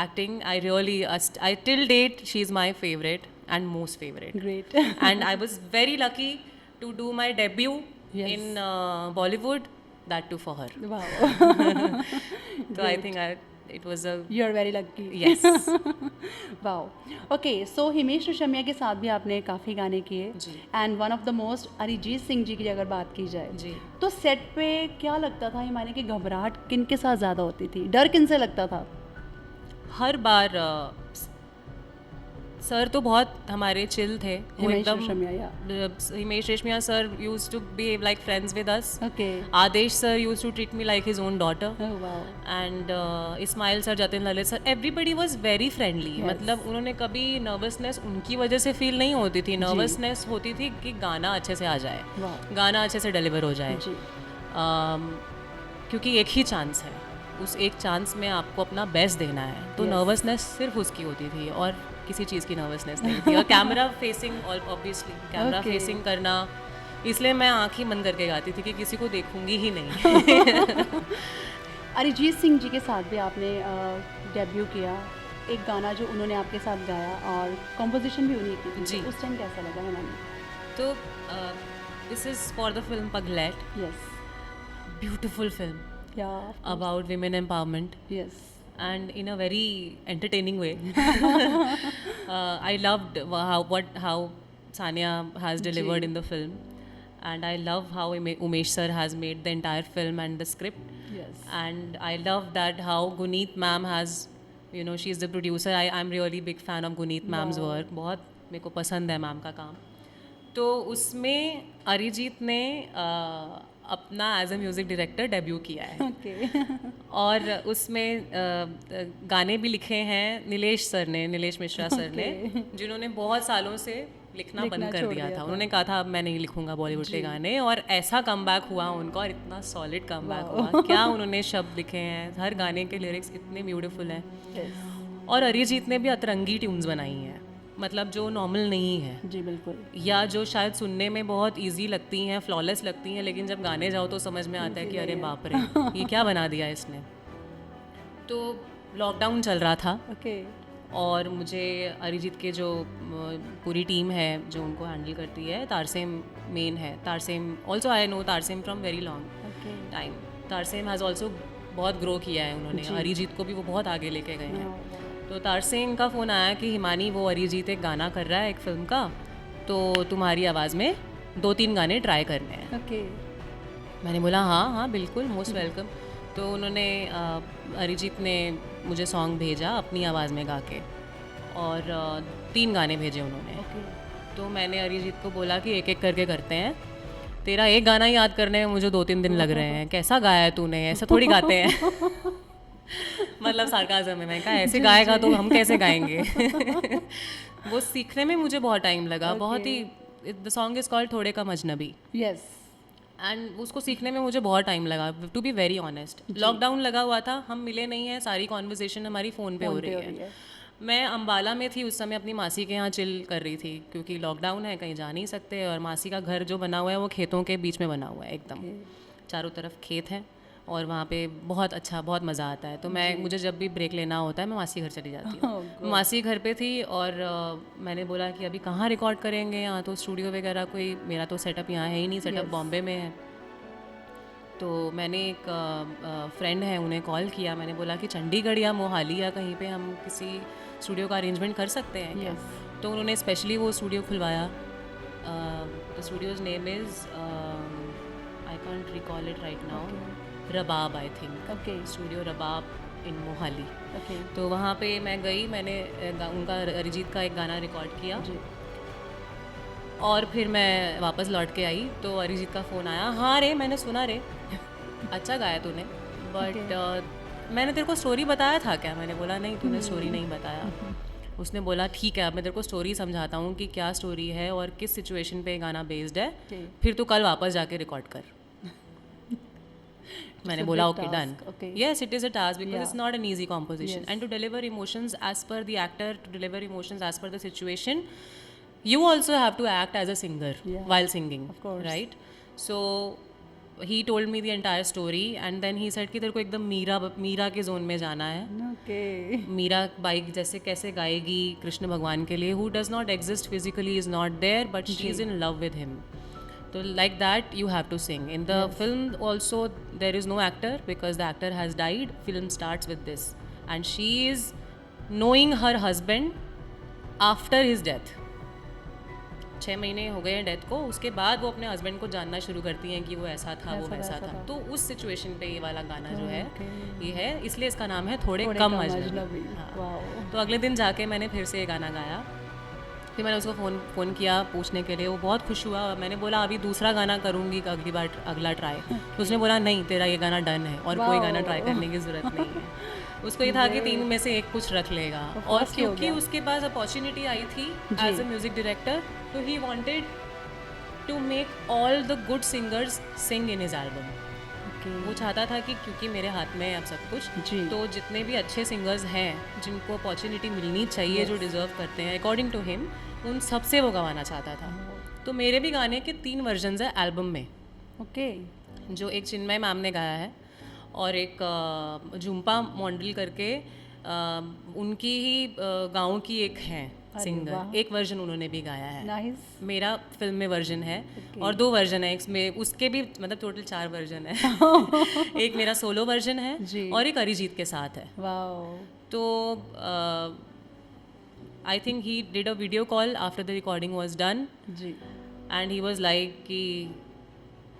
acting. I really, I till date, she's my favorite and most favorite. Great. And I was very lucky to do my debut Yes. in Bollywood, that too for her. Wow So I think it was a you are very lucky. yes. Wow. Okay so Himesh Reshammiya के साथ भी आपने काफ़ी गाने किए जी। And one of the most Arijit Singh ji की अगर बात की जाए जी। तो सेट पे क्या लगता था हिमानी की घबराहट किन के साथ ज़्यादा होती थी, डर किन से लगता था? हर बार सर तो बहुत हमारे चिल थे, वो हिमेश एकदम रेशमिया या Himesh Reshammiya sir used to behave like friends with us. Okay Adesh sir used to treat me like his own daughter. Oh wow and Ismail sir, Jatin Lalit sir, everybody was very friendly. Yes. मतलब उन्होंने कभी नर्वसनेस उनकी वजह से फील नहीं होती थी. नर्वसनेस होती थी कि गाना अच्छे से आ जाए, वाह गाना अच्छे से डिलीवर हो जाए. जी क्योंकि एक ही चांस है, उस एक चांस में आपको अपना बेस्ट देना है. तो Yes. नर्वसनेस सिर्फ उसकी होती थी और किसी चीज़ की नर्वसनेस नहीं थी. और camera facing, obviously camera Okay. Facing करना, इसलिए मैं आँख ही बंद करके गाती थी कि किसी को देखूंगी ही नहीं. अरिजीत सिंह जी के साथ भी आपने डेब्यू किया, एक गाना जो उन्होंने आपके साथ गाया और कंपोजिशन भी उन्हीं की थी. जी. तो उस टाइम कैसा लगा हिमानी? तो this is for the film Pagglait. Yes beautiful film yeah about women empowerment yes and in a very entertaining way. I loved how Sania has delivered in the film, and I love how Umesh sir has made the entire film and the script. Yes And I love that how Guneet ma'am has, you know, she's the producer. I'm really big fan of Guneet ma'am's Wow. work. बहुत मेरे को पसंद है ma'am का काम. तो उसमें अरिजीत ने अपना as a music director debut किया है. ओके और उसमें गाने भी लिखे हैं नीलेश मिश्रा सर ने, जिन्होंने बहुत सालों से लिखना बंद कर छोड़ दिया दिया था. था. उन्होंने कहा था अब मैं नहीं लिखूंगा बॉलीवुड के गाने, और ऐसा कमबैक हुआ उनका, और इतना सॉलिड कमबैक हुआ. क्या उन्होंने शब्द लिखे हैं, हर गाने के लिरिक्स इतने ब्यूटीफुल हैं. और अरिजीत ने भी अतरंगी ट्यून्स बनाई हैं, मतलब जो नॉर्मल नहीं है, जी बिल्कुल या जो शायद सुनने में बहुत इजी लगती हैं, फ्लॉलेस लगती हैं, लेकिन जब गाने जाओ तो समझ में आता है कि अरे बाप रे, ये क्या बना दिया इसने. तो लॉकडाउन चल रहा था, ओके और मुझे अरिजीत के जो पूरी टीम है जो उनको हैंडल करती है, तारसेम मेन है. Tarsem also, I know Tarsem from very long okay time. Tarsem has also बहुत ग्रो किया है उन्होंने. अरिजीत को भी वो बहुत आगे लेके गए हैं. तो तारसेम का फ़ोन आया कि हिमानी, वो अरिजीत एक गाना कर रहा है एक फ़िल्म का, तो तुम्हारी आवाज़ में 2-3 गाने ट्राई करने हैं. ओके मैंने बोला हाँ हाँ बिल्कुल, मोस्ट वेलकम. तो उन्होंने अरिजीत ने मुझे सॉन्ग भेजा अपनी आवाज़ में गा के, और 3 गाने भेजे उन्होंने. ओके तो मैंने अरिजीत को बोला कि एक एक करके करते हैं, तेरा एक गाना याद करने में मुझे 2-3 दिन लग रहे हैं, कैसा गाया है तूने, ऐसा थोड़ी गाते हैं। मतलब सार्काज़म है, मैंने कहा ऐसे गाएगा तो हम कैसे गाएंगे। वो सीखने में मुझे बहुत टाइम लगा, बहुत ही। द सॉन्ग इज़ कॉल्ड थोड़े कम अजनबी, यस एंड उसको सीखने में मुझे बहुत टाइम लगा, to be very honest. Lockdown लगा हुआ था, हम मिले नहीं हैं, सारी कॉन्वर्जेशन हमारी फ़ोन पे हो रही है। मैं अम्बाला में थी उस समय, अपनी मासी के यहाँ चिल कर रही थी, क्योंकि लॉकडाउन है, कहीं जा नहीं सकते, और मासी का घर जो बना हुआ है वो खेतों के बीच में बना हुआ है एकदम, चारों तरफ खेत हैं, और वहाँ पे बहुत अच्छा, बहुत मज़ा आता है। तो मुझे जब भी ब्रेक लेना होता है मैं मासी घर चली जाती हूँ। मासी घर पे थी, और मैंने बोला कि अभी कहाँ रिकॉर्ड करेंगे, यहाँ तो स्टूडियो वगैरह कोई, मेरा तो सेटअप यहाँ है ही नहीं, सेटअप बॉम्बे में है। तो मैंने एक फ्रेंड है, उन्हें कॉल किया, मैंने बोला कि चंडीगढ़ या मोहाली या कहीं पे हम किसी स्टूडियो का अरेंजमेंट कर सकते हैं क्या? तो उन्होंने स्पेशली वो स्टूडियो खुलवाया। The studio's name is, I can't recall it right now, Rabab I think, studio Rabab in Mohali. तो वहाँ पे मैं गई, मैंने उनका अरिजीत का एक गाना रिकॉर्ड किया, और फिर मैं वापस लौट के आई तो अरिजीत का फ़ोन आया, हाँ रे मैंने सुना रे, अच्छा गाया तूने, बट मैंने तेरे को स्टोरी बताया था क्या? मैंने बोला नहीं, तूने स्टोरी नहीं बताया। उसने बोला ठीक है, अब मैं तेरे को स्टोरी समझाता हूँ कि क्या स्टोरी है और किस सिचुएशन पे गाना बेस्ड है, फिर तू कल वापस जाके रिकॉर्ड कर। मैंने बोला okay done. Yes, it is a task because it's not an easy composition, and to deliver emotions as per the actor, to deliver emotions as per the situation, you also have to act as a singer while singing, of course, right? So he told me the entire story, and then he said कि तेरे को एकदम मीरा के zone में जाना है। okay. Meera by जैसे कैसे गाएगी कृष्ण भगवान के लिए, who does not exist physically, is not there, but she is in love with him. So like that you have to sing. In the film also there is no actor because the actor has died. Film starts with this, and she is knowing her husband after his death. 6 महीने हो गए हैं death को, उसके बाद वो अपने husband को जानना शुरू करती हैं कि वो ऐसा था, वो वैसा था। तो उस सिचुएशन पे ये वाला गाना जो है ये है, इसलिए इसका नाम है थोड़े कम अजनबी। हाँ। तो अगले दिन जाके मैंने फिर से ये गाना गाया, फिर मैंने उसको फ़ोन किया पूछने के लिए, वो बहुत खुश हुआ। मैंने बोला अभी दूसरा गाना करूँगी अगली बार, अगला ट्राई। तो उसने बोला नहीं, तेरा ये गाना डन है और कोई गाना ट्राई करने की ज़रूरत नहीं है। उसको ये था कि 3 में से एक कुछ रख लेगा, और क्योंकि उसके पास अपॉर्चुनिटी आई थी एज अ म्यूज़िक डायरेक्टर, तो he wanted to make all the good singers sing in his album. वो चाहता था कि क्योंकि मेरे हाथ में है अब सब कुछ, तो जितने भी अच्छे सिंगर्स हैं जिनको अपॉर्चुनिटी मिलनी चाहिए, जो डिज़र्व करते हैं अकॉर्डिंग टू हिम, उन सबसे वो गवाना चाहता था। तो मेरे भी गाने के 3 वर्जन्स हैं एल्बम में। जो एक चिन्मय मैम ने गाया है, और एक झुम्पा मॉन्डल करके उनकी ही गाँव की एक हैं सिंगर, एक वर्जन उन्होंने भी गाया है। मेरा फिल्म में वर्जन है, और 2 वर्जन है इसमें, उसके भी मतलब टोटल 4 वर्जन है। एक मेरा सोलो वर्जन है और एक अरिजीत के साथ है। तो I think he did a video call after the recording was done, and he was like कि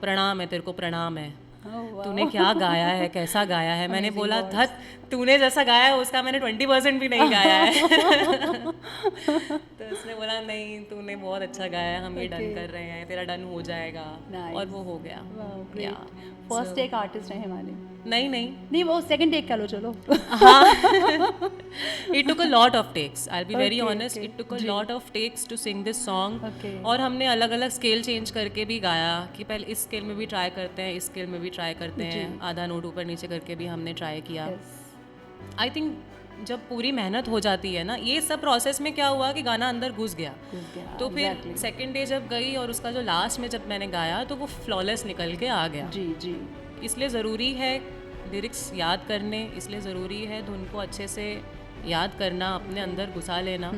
प्रणाम है तेरे को, प्रणाम है, तूने क्या गाया है, कैसा गाया है। मैंने बोला धत, तूने जैसा गाया है उसका मैंने 20% भी नहीं गाया है। तो उसने बोला नहीं, तूने बहुत अच्छा गाया है, हम ये डन कर रहे हैं, तेरा डन हो जाएगा। और वो हो गया। फर्स्ट टेक आर्टिस्ट है हिमानी? नहीं, वो सेकंड टेक कर लो, चलो। हाँ, it took a lot of takes, I'll be very honest, it took a lot of takes to sing this song। और हमने अलग अलग स्केल चेंज करके भी गाया, कि पहले इस स्केल में भी ट्राई करते हैं, इस स्केल में भी ट्राई करते हैं, आधा नोट ऊपर नीचे करके भी हमने ट्राई किया। आई थिंक जब पूरी मेहनत हो जाती है ना, ये सब प्रोसेस में क्या हुआ कि गाना अंदर घुस गया। तो फिर सेकेंड डे जब गई और उसका जो लास्ट में जब मैंने गाया, तो वो फ्लॉलेस निकल के आ गया। इसलिए ज़रूरी है लिरिक्स याद करने, इसलिए ज़रूरी है धुन को अच्छे से याद करना, अपने अंदर घुसा लेना,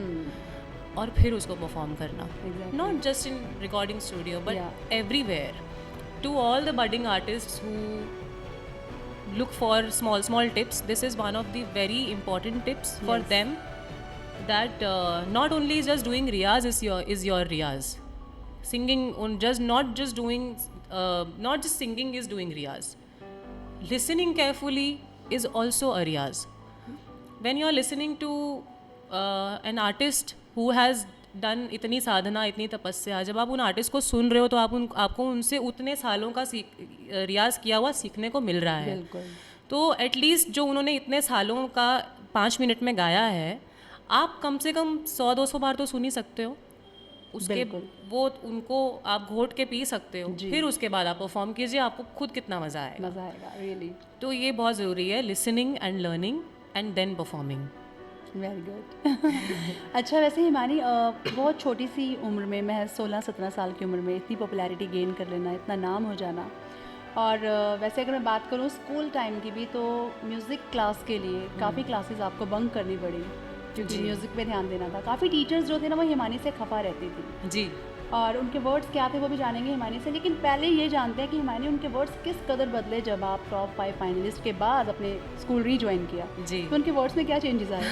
और फिर उसको परफॉर्म करना। Not just in recording studio but everywhere. To all the budding artists who look for small tips, this is one of the very important tips for them, that not only just doing riyaz is your riyaz. Singing on not just singing is doing riyaz. Listening carefully is also a riyaz. When you are listening to an artist who has done इतनी साधना, इतनी तपस्या, जब आप उन artist को सुन रहे हो तो आपको उनसे उतने सालों का रियाज किया हुआ सीखने को मिल रहा है। बिल्कुल। तो एटलीस्ट जो उन्होंने इतने सालों का 5 मिनट में गाया है, आप कम से कम 100-200 बार तो सुन ही सकते हो। उसके वो उनको आप घोट के पी सकते हो, फिर उसके बाद आप परफॉर्म कीजिए, आपको खुद कितना मज़ा आएगा। मज़ा आएगा रियली। तो ये बहुत ज़रूरी है, listening and learning and then performing. Very good. अच्छा, वैसे हिमानी बहुत छोटी सी उम्र में, महज 16-17 साल की उम्र में इतनी पॉपुलैरिटी गेन कर लेना, इतना नाम हो जाना, और वैसे अगर मैं बात करूँ स्कूल टाइम की भी, तो म्यूज़िक क्लास के लिए काफ़ी क्लासेस आपको बंक करनी पड़ी क्योंकि म्यूज़िक पे ध्यान देना था। काफ़ी टीचर्स जो थे ना वो हिमानी से खफा रहती थी जी, और उनके वर्ड्स क्या थे वो भी जानेंगे हिमानी से, लेकिन पहले ये जानते हैं कि हिमानी उनके वर्ड्स किस कदर बदले जब आप टॉप 5 फाइनलिस्ट के बाद अपने स्कूल रीज्वाइन किया। जी। तो उनके वर्ड्स में क्या चेंजेस आए?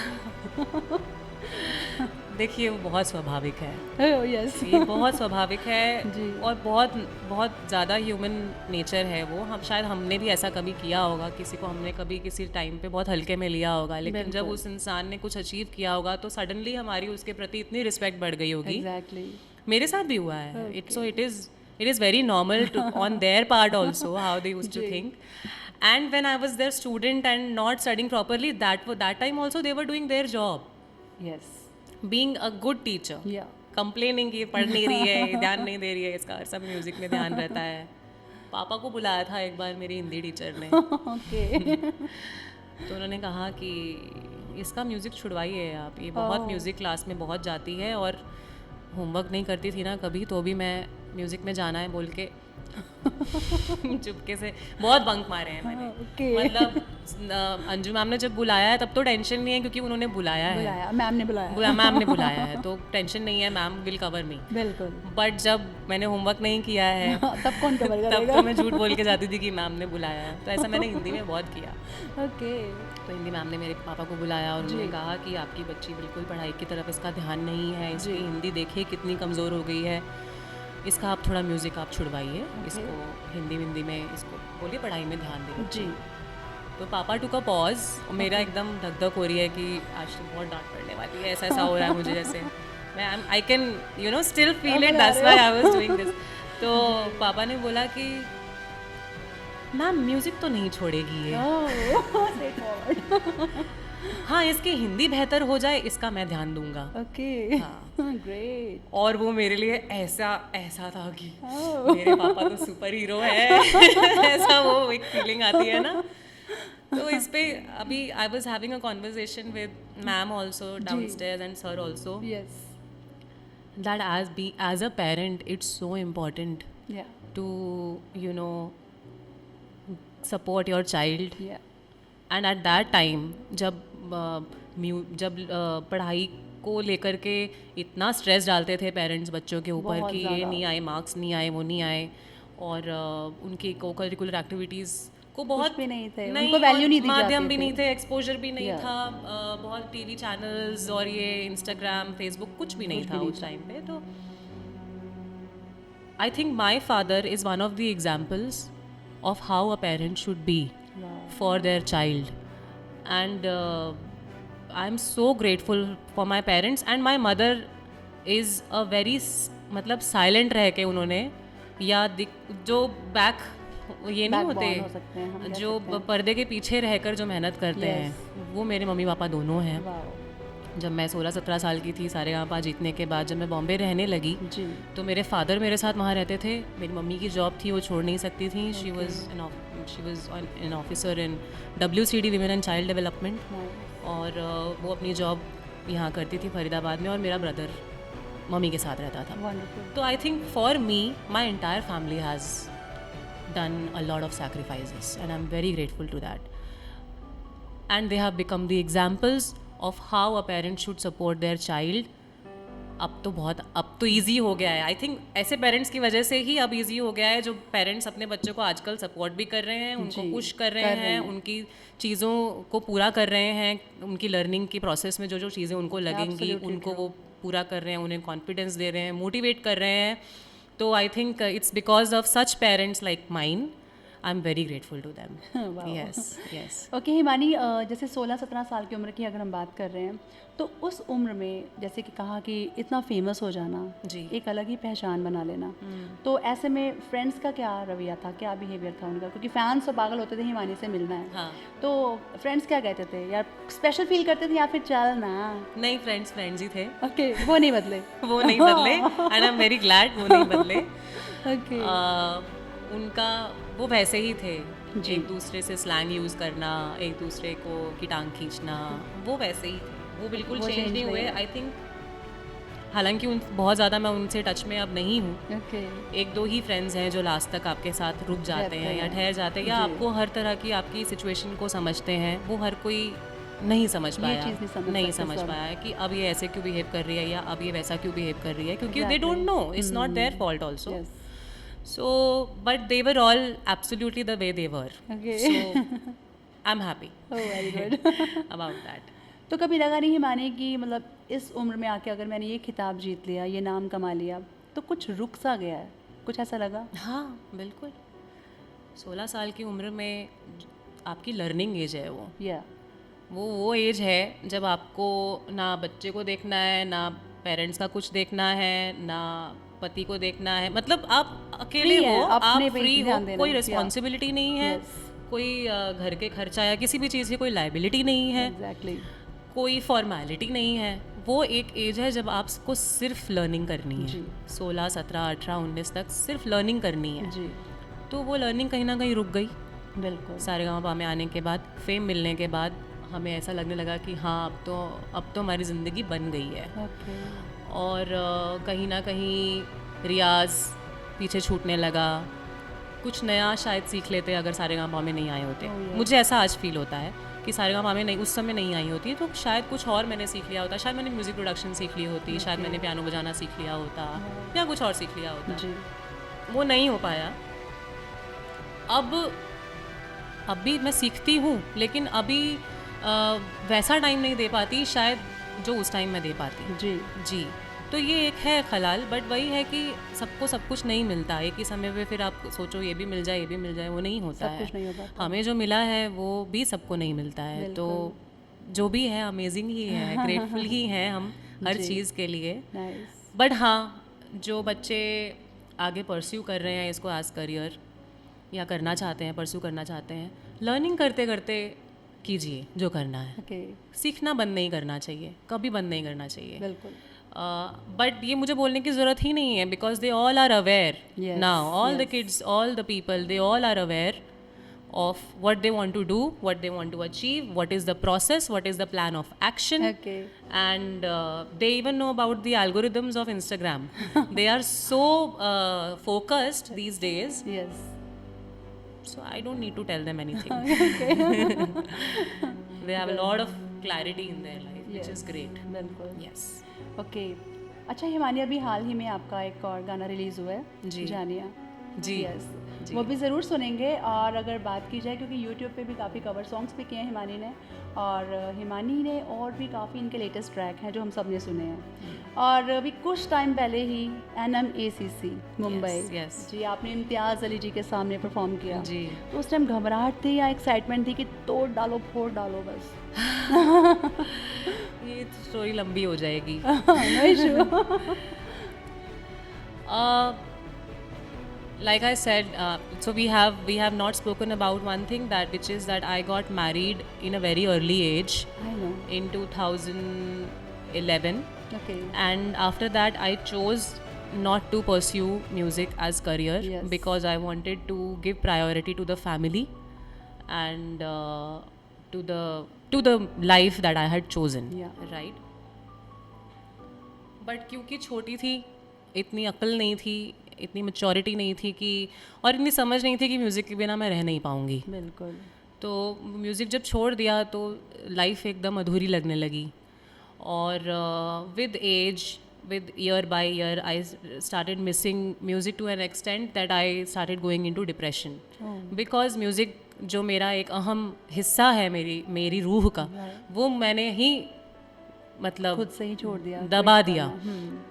देखिए, वो बहुत स्वाभाविक है। यस, ये बहुत स्वाभाविक है जी। और बहुत बहुत ज़्यादा ह्यूमन नेचर है वो। हम शायद हमने भी ऐसा कभी किया होगा, किसी को हमने कभी किसी टाइम पे बहुत हल्के में लिया होगा, लेकिन जब उस इंसान ने कुछ अचीव किया होगा तो सडनली हमारी उसके प्रति इतनी रिस्पेक्ट बढ़ गई होगी। एग्जैक्टली। मेरे साथ भी हुआ है। It is very normal to on their part also how they used to think. And when I was their student and not studying properly, that time also they were doing their job, yes, being a good teacher. या complaining कि पढ़ नहीं रही है, ध्यान नहीं दे रही है, इसका सब म्यूजिक में ध्यान रहता है। पापा को बुलाया था एक बार मेरी हिंदी टीचर ने। ओके। तो उन्होंने कहा कि इसका म्यूज़िक छुड़वाइए आप, ये बहुत म्यूज़िक क्लास में बहुत जाती है और होमवर्क नहीं करती थी ना कभी, तो भी मैं म्यूज़िक में जाना है बोल के चुपके से बहुत बंक मारे हैं मैंने। मतलब अंजू मैम ने जब बुलाया है तब तो टेंशन नहीं है क्योंकि उन्होंने बुलाया है, मैम ने बुलाया, मैम ने बुलाया है तो टेंशन नहीं है, मैम विल कवर मी। बिल्कुल। बट जब मैंने होमवर्क नहीं किया है तब कौन कवर तब करेगा? तो मैं झूठ बोल के जाती थी कि मैम ने बुलाया है। तो ऐसा मैंने हिंदी में बहुत किया। ओके। तो हिंदी मैम ने मेरे पापा को बुलाया और उन्होंने कहा कि आपकी बच्ची बिल्कुल पढ़ाई की तरफ इसका ध्यान नहीं है, इसकी हिंदी देखिए कितनी कमज़ोर हो गई है, इसका आप थोड़ा म्यूज़िक आप छुड़वाइए, इसको हिंदी में इसको बोलिए पढ़ाई में ध्यान दें। जी। तो पापा टुक अ पॉज, मेरा एकदम धक धक हो रही है कि आज तो बहुत डांट पड़ने वाली है, ऐसा हो रहा है मुझे जैसे मैं I can still feel it, that's why I was doing this. तो पापा ने बोला कि मैम म्यूज़िक तो नहीं छोड़ेगी ये, हाँ इसकी हिंदी बेहतर हो जाए इसका मैं ध्यान दूंगा। Okay, great. और वो मेरे लिए ऐसा था कि मेरे पापा तो सुपर हीरो है ऐसा वो एक फीलिंग आती है ना। तो इस पे अभी I was having a conversation with ma'am also downstairs and sir also, yes, that as a parent it's so important yeah, to support your child. Yeah, and at that time जब पढ़ाई को लेकर के इतना स्ट्रेस डालते थे parents बच्चों के ऊपर कि ये नहीं आए, मार्क्स नहीं आए, वो नहीं आए, और उनकी को करिकुलर एक्टिविटीज़ को बहुत भी नहीं थे, उनको वैल्यू नहीं दी जाती माध्यम भी थी। नहीं थे, एक्सपोजर भी नहीं था, बहुत टीवी चैनल्स और ये इंस्टाग्राम फेसबुक कुछ भी नहीं था उस टाइम पे। तो I think my father is one of the examples of how a parent should be for their child, and I'm so grateful for my parents, and my mother is a very मतलब silent रह के उन्होंने या जो back ये नहीं होते जो पर्दे के पीछे रहकर जो मेहनत करते हैं, वो मेरे मम्मी पापा दोनों हैं। जब मैं 16-17 साल की थी सारेगामा जीतने के बाद, जब मैं बॉम्बे रहने लगी तो मेरे फादर मेरे साथ वहाँ रहते थे, मेरी मम्मी की जॉब थी वो छोड़ नहीं सकती थी, she was an officer in WCD women and child development, और वो अपनी जॉब यहाँ करती थी फरीदाबाद में, और मेरा ब्रदर मम्मी के साथ रहता था। तो I think for me my entire family has done a lot of sacrifices and I am very grateful to that, and they have become the examples of how a parent should support their child. अब तो easy हो गया है, I think ऐसे parents की वजह से ही अब ईजी हो गया है, जो पेरेंट्स अपने बच्चों को आजकल सपोर्ट भी कर रहे हैं, उनको पुश कर रहे हैं, उनकी चीज़ों को पूरा कर रहे हैं, उनकी लर्निंग की प्रोसेस में जो जो चीज़ें उनको लगेंगी उनको वो पूरा कर रहे हैं, उन्हें कॉन्फिडेंस दे रहे हैं, मोटिवेट कर रहे हैं। तो I think it's because of such parents like mine I am very grateful to them. Wow. Yes. Okay Himani, जैसे 16-17 साल की उम्र की अगर हम बात कर रहे हैं तो उस उम्र में जैसे कि कहा कि इतना फेमस हो जाना, जी. एक अलग ही पहचान बना लेना, तो ऐसे में फ्रेंड्स का क्या रवैया था, क्या बिहेवियर था उनका? क्योंकि फैंस तो पागल होते थे हिमानी से मिलना है. हाँ. तो फ्रेंड्स क्या कहते थे यार, स्पेशल फील करते थे या फिर चल ना? नहीं, फ्रेंड्स ही थे. ओके, वो नहीं बदले. वो नहीं बदले and I am very glad वो नहीं बदले. ओके. उनका वो वैसे ही थे. जी. एक दूसरे से स्लैंग यूज़ करना, एक दूसरे को की टांग खींचना, वो वैसे ही थे. वो बिल्कुल वो चेंज change नहीं हुए. नहीं आई थिंक हालांकि बहुत ज़्यादा मैं उनसे टच में अब नहीं हूँ. ओके. एक दो ही फ्रेंड्स हैं जो लास्ट तक आपके साथ रुक जाते रहते हैं या हैं. ठहर जाते हैं या जी. आपको हर तरह की आपकी सिचुएशन को समझते हैं. वो हर कोई नहीं समझ ये पाया, चीज़ नहीं समझ नहीं सकते समझ सब. पाया कि अब ये ऐसे क्यों बिहेव कर रही है या अब ये वैसा क्यों बिहेव कर रही है, क्योंकि they don't Exactly. No, it's not their fault also. Yes. So, but they were all absolutely the way they were. Okay. So, I'm happy Oh, very good. about that. तो कभी लगा नहीं हिमानी कि मतलब इस उम्र में आके अगर मैंने ये खिताब जीत लिया, ये नाम कमा लिया, तो कुछ रुक सा गया है, कुछ ऐसा लगा? हाँ, बिल्कुल. 16 साल की उम्र में आपकी लर्निंग एज है वो. या वो एज है जब आपको ना बच्चे को देखना है, ना पेरेंट्स का कुछ देखना है, ना पति को देखना है. मतलब आप अकेले Free है, हो, अपने आप पे फ्री हो, ध्यान देना. कोई Yeah. रिस्पॉन्सिबिलिटी नहीं है. Yes. कोई घर के खर्चा या किसी भी चीज़ की कोई लाइबिलिटी नहीं है. एग्जैक्टली. कोई फॉर्मेलिटी नहीं है. वो एक एज है जब आपको सिर्फ लर्निंग करनी है. जी. 16, 17, 18, 19 तक सिर्फ लर्निंग करनी है. जी. तो वो लर्निंग कहीं ना कहीं रुक गई. बिल्कुल. सारेगामापा में आने के बाद, फेम मिलने के बाद हमें ऐसा लगने लगा कि हाँ अब तो हमारी ज़िंदगी बन गई है. ओके. और कहीं ना कहीं रियाज पीछे छूटने लगा. कुछ नया शायद सीख लेते अगर सारेगामा में नहीं आए होते. Oh, yeah. मुझे ऐसा आज फील होता है कि सारेगामा में नहीं, उस समय नहीं आई होती तो शायद कुछ और मैंने सीख लिया होता. शायद मैंने म्यूज़िक प्रोडक्शन सीख ली होती. शायद मैंने पियानो बजाना सीख लिया होता या कुछ और सीख लिया होता. जी. वो नहीं हो पाया. अब भी मैं सीखती हूँ लेकिन अभी वैसा टाइम नहीं दे पाती शायद जो उस टाइम मैं दे पाती. जी. तो ये एक है खलाल. बट वही है कि सबको सब कुछ नहीं मिलता. एक ही समय पे फिर आप सोचो ये भी मिल जाए, ये भी मिल जाए, वो नहीं होता सब है. कुछ नहीं हो पाता. हमें जो मिला है वो भी सबको नहीं मिलता है. तो जो भी है अमेजिंग ही है, ग्रेटफुल ही हैं हम हर जी. चीज़ के लिए. नाइस. बट हाँ, जो बच्चे आगे परस्यू कर रहे हैं इसको एज करियर या करना चाहते हैं, परस्यू करना चाहते हैं, लर्निंग करते करते कीजिए जो करना है. ओके. सीखना बंद नहीं करना चाहिए, कभी बंद नहीं करना चाहिए. बिल्कुल. बट ये मुझे बोलने की ज़रूरत ही नहीं है because they all are aware now. All the yes. Kids, all the people, they all are aware of what they want to do, what they want to achieve, what is the process, what is the plan of action. Okay. And they even know about the algorithms of Instagram. They are so focused these days, Yes. so I don't need to tell them anything. They have a lot of clarity in their life, which is great. बिल्कुल. Yes. Okay. अच्छा हिमानी, अभी हाल ही में आपका एक और गाना release हुआ है. जी. जानिया. जी. यस. जी. वो भी ज़रूर सुनेंगे. और अगर बात की जाए, क्योंकि यूट्यूब पे भी काफ़ी कवर सॉन्ग्स भी किए हैं हिमानी ने, और हिमानी ने और भी काफ़ी इनके लेटेस्ट ट्रैक हैं जो हम सब ने सुने हैं. और अभी कुछ टाइम पहले ही NMACC मुंबई, yes. जी, आपने इम्तियाज़ अली जी के सामने परफॉर्म किया. जी. तो उस टाइम घबराहट थी या एक्साइटमेंट थी कि तोड़ डालो फोड़ डालो बस? ये स्टोरी लंबी हो जाएगी. No issue. Like I said, so we have not spoken about one thing, that which is that I got married in a very early age I know. in 2011, Okay. and after that I chose not to pursue music as career. Yes. Because I wanted to give priority to the family and to the life that I had chosen. Yeah. Right. But क्योंकि छोटी थी, इतनी अक्ल नहीं थी, इतनी maturity नहीं थी कि, और इतनी समझ नहीं थी कि म्यूज़िक के बिना मैं रह नहीं पाऊँगी. बिल्कुल. तो म्यूज़िक जब छोड़ दिया तो लाइफ एकदम अधूरी लगने लगी. और with age, with year by year, I started missing music to an extent that I started going into depression. Because music जो मेरा एक अहम हिस्सा है मेरी रूह का, वो मैंने ही मतलब खुद से ही छोड़ दिया, दबा दिया.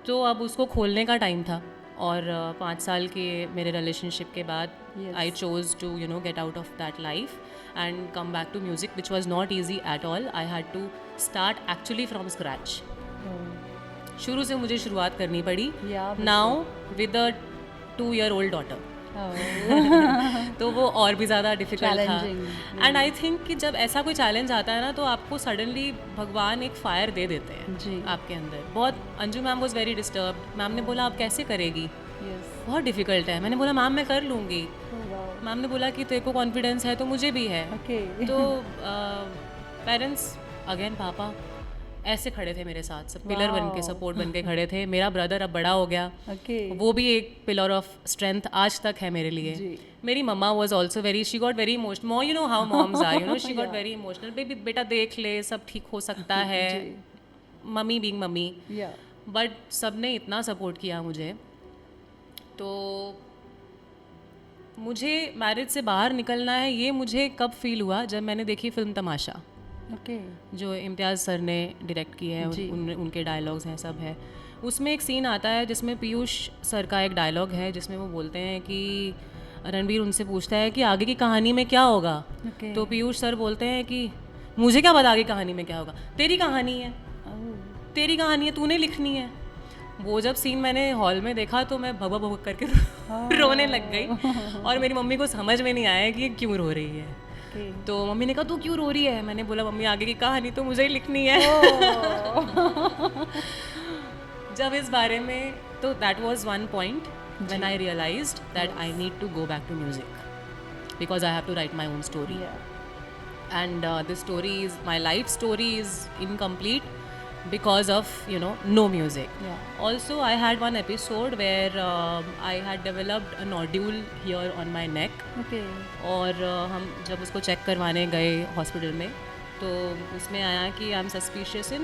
तो अब उसको खोलने का टाइम था. और 5 साल के मेरे रिलेशनशिप के बाद Yes. I chose to get out of that life and come back to music which was not easy at all. I had to start actually from scratch. शुरू से मुझे शुरुआत करनी पड़ी. Yeah, now with a 2-year-old daughter. तो वो और भी ज़्यादा डिफिकल्ट था. Challenging. एंड आई थिंक कि जब ऐसा कोई चैलेंज आता है ना तो आपको सडनली भगवान एक फायर दे देते हैं जी. आपके अंदर. बहुत Anju ma'am was very disturb. Ma'am ने बोला आप कैसे करेगी, Yes. बहुत डिफिकल्ट है. मैंने बोला मैम मैं कर लूँगी. Oh, wow. मैम ने बोला कि तेरे को कॉन्फिडेंस है तो मुझे भी है. Okay. तो पेरेंट्स अगेन पापा ऐसे खड़े थे मेरे साथ, सब पिलर बन के, Wow. सपोर्ट बन के खड़े थे. मेरा ब्रदर अब बड़ा हो गया, Okay. वो भी एक पिलर ऑफ स्ट्रेंथ आज तक है मेरे लिए. जी. मेरी mumma was also very, she got very emotional. Mom you know how moms are, you know she got Yeah. Very emotional. Baby बेटा देख ले सब ठीक हो सकता है. जी. Mummy being mummy. Yeah. But सबने इतना सपोर्ट किया मुझे. तो मुझे मैरिज से बाहर निकलना है ये मुझे कब फील हुआ, जब मैंने देखी फिल्म तमाशा, Okay. जो इम्तियाज़ सर ने डायरेक्ट की है. जी. उनके डायलॉग्स हैं, सब है. उसमें एक सीन आता है जिसमें पीयूष सर का एक डायलॉग है जिसमें वो बोलते हैं कि रणबीर उनसे पूछता है कि आगे की कहानी में क्या होगा. Okay. तो पीयूष सर बोलते हैं कि मुझे क्या पता आगे कहानी में क्या होगा, तेरी कहानी है, Oh. तेरी कहानी है, तूने लिखनी है. वो जब सीन मैंने हॉल में देखा तो मैं भगवा भगवा करके रोने लग गई. और मेरी मम्मी को समझ में नहीं आया कि ये क्यों रो रही है. Okay. तो मम्मी ने कहा तू क्यों रो रही है. मैंने बोला मम्मी आगे की कहानी तो मुझे ही लिखनी है. जब इस बारे में, तो that was one point when I realised that I need to go back to music because I have to write my own story. Yeah. And this story is, my life story is incomplete because of no music. Yeah. Also I had one episode where I had developed a nodule here on my neck. Okay. और हम जब उसको check करवाने गए hospital में तो उसमें आया कि I am suspicious in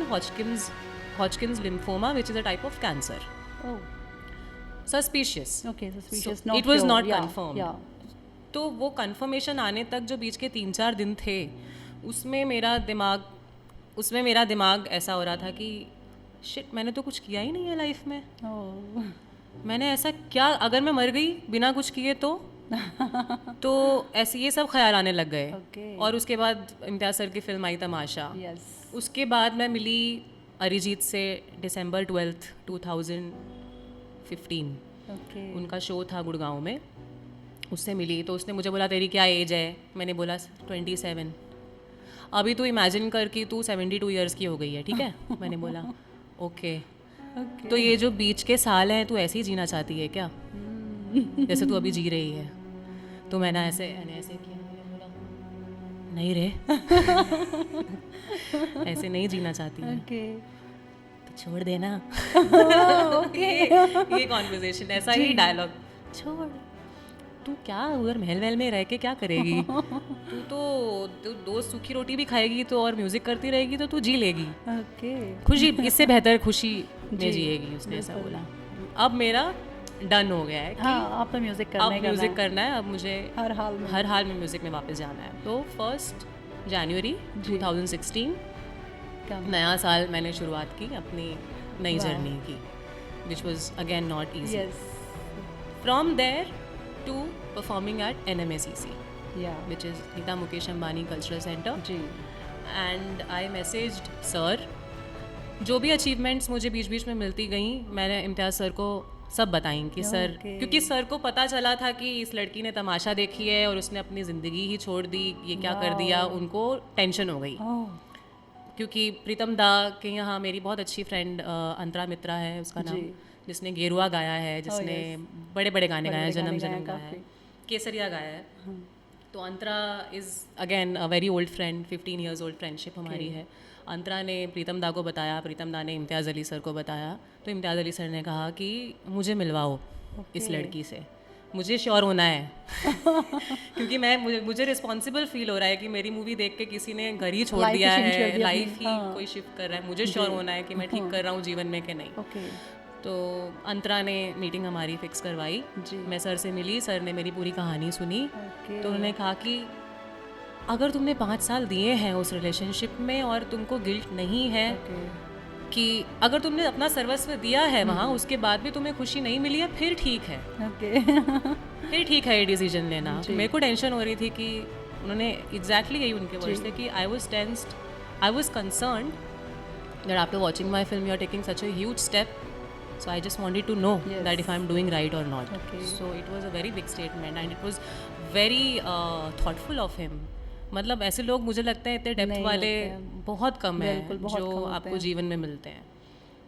Hodgkin's lymphoma which is a type of cancer. Oh. Suspicious. Okay. Suspicious. So, not it was sure. not Yeah. confirmed. Yeah. तो वो कंफर्मेशन आने तक जो बीच के 3-4 दिन थे उसमें मेरा दिमाग ऐसा हो रहा था कि शिट मैंने तो कुछ किया ही नहीं है लाइफ में. Oh. मैंने ऐसा क्या, अगर मैं मर गई बिना कुछ किए तो ऐसे ये सब ख्याल आने लग गए. Okay. और उसके बाद इम्तियाज़ सर की फिल्म आई तमाशा. Yes. उसके बाद मैं मिली अरिजीत से December 12th 2015. Okay. उनका शो था गुड़गांव में, उससे मिली. तो उसने मुझे बोला तेरी क्या एज है. मैंने बोला 27. अभी तू इमेजिन कर कि तू 72 ईयर्स की हो गई है, ठीक है. मैंने बोला ओके. Okay. तो ये जो बीच के साल हैं तू ऐसे ही जीना चाहती है क्या, जैसे तू अभी जी रही है. तो मैंने ऐसे किया, मैंने बोला नहीं रे ऐसे नहीं जीना चाहती है Okay. तो छोड़ देना. Okay. ये कॉन्वर्सेशन, ऐसा ही डायलॉग. छोड़, तू क्या उधर महल वहल में रह के क्या करेगी. तू दो सूखी रोटी भी खाएगी तो और म्यूजिक करती रहेगी तो तू जी लेगी. Okay. खुशी, इससे बेहतर खुशी में जी, जिएगी. उसने ऐसा बोला. अब मेरा डन हो गया है कि हाँ, आप तो म्यूजिक अब करना म्यूजिक करना है. अब मुझे हर हाल में. हर हाल में म्यूजिक में वापस जाना है. तो 1 जनवरी 2016 क्या? नया साल मैंने शुरुआत की अपनी नई Wow. जर्नी की, which was again not easy. Yes. From there to performing at NMACC Yeah. which is Nita Mukesh Ambani cultural centre. जी. And I messaged sir. जो भी अचीवमेंट्स मुझे बीच बीच में मिलती गई मैंने इम्तियाज़ सर को सब बताई कि सर, Okay. क्योंकि सर को पता चला था कि इस लड़की ने तमाशा देखी है और उसने अपनी ज़िंदगी ही छोड़ दी, ये क्या कर दिया. उनको टेंशन हो गई Oh. क्योंकि प्रीतम दा के यहाँ मेरी बहुत अच्छी फ्रेंड अंतरा मित्रा है उसका नाम, जी. जिसने गेरुआ गाया है, जिसने बड़े बड़े गाने गाए हैं, बड़े-बड़े जन्म गाने जन्म गाए गाया है, काफ़ी. केसरिया गाया है. तो Antara is again a very old friend, 15 years old friendship हमारी है. अंतरा ने प्रीतम दा को बताया, प्रीतम दा ने इम्तियाज़ अली सर को बताया. तो इम्तियाज़ अली सर ने कहा कि मुझे मिलवाओ इस लड़की से, मुझे श्योर होना है क्योंकि मुझे रिस्पॉन्सिबल फील हो रहा है कि मेरी मूवी देख के किसी ने घर ही छोड़ Life दिया ही change कर है, दिया लाइफ अपनी. ही हाँ. कोई शिफ्ट कर रहा है. मुझे श्योर होना है कि मैं ठीक कर रहा हूँ जीवन में कि नहीं. Okay. तो अंतरा ने मीटिंग हमारी फिक्स करवाई. जी. मैं सर से मिली, सर ने मेरी पूरी कहानी सुनी. Okay. तो उन्होंने कहा कि अगर तुमने 5 साल दिए हैं उस रिलेशनशिप में और तुमको गिल्ट नहीं है Okay. कि अगर तुमने अपना सर्वस्व दिया है वहाँ, उसके बाद भी तुम्हें खुशी नहीं मिली है, फिर ठीक है, फिर ठीक है ये डिसीजन लेना। मेरे को टेंशन हो रही थी कि उन्होंने एग्जैक्टली यही उनके वर्ड्स थे कि I was tensed, I was concerned that after watching my film you are taking such a huge step, so I just wanted to know that if I'm doing right or not. So it was a very big statement and it was very thoughtful of him. मतलब ऐसे लोग मुझे लगता है इतने depth वाले बहुत कम हैं जो आपको जीवन में मिलते हैं।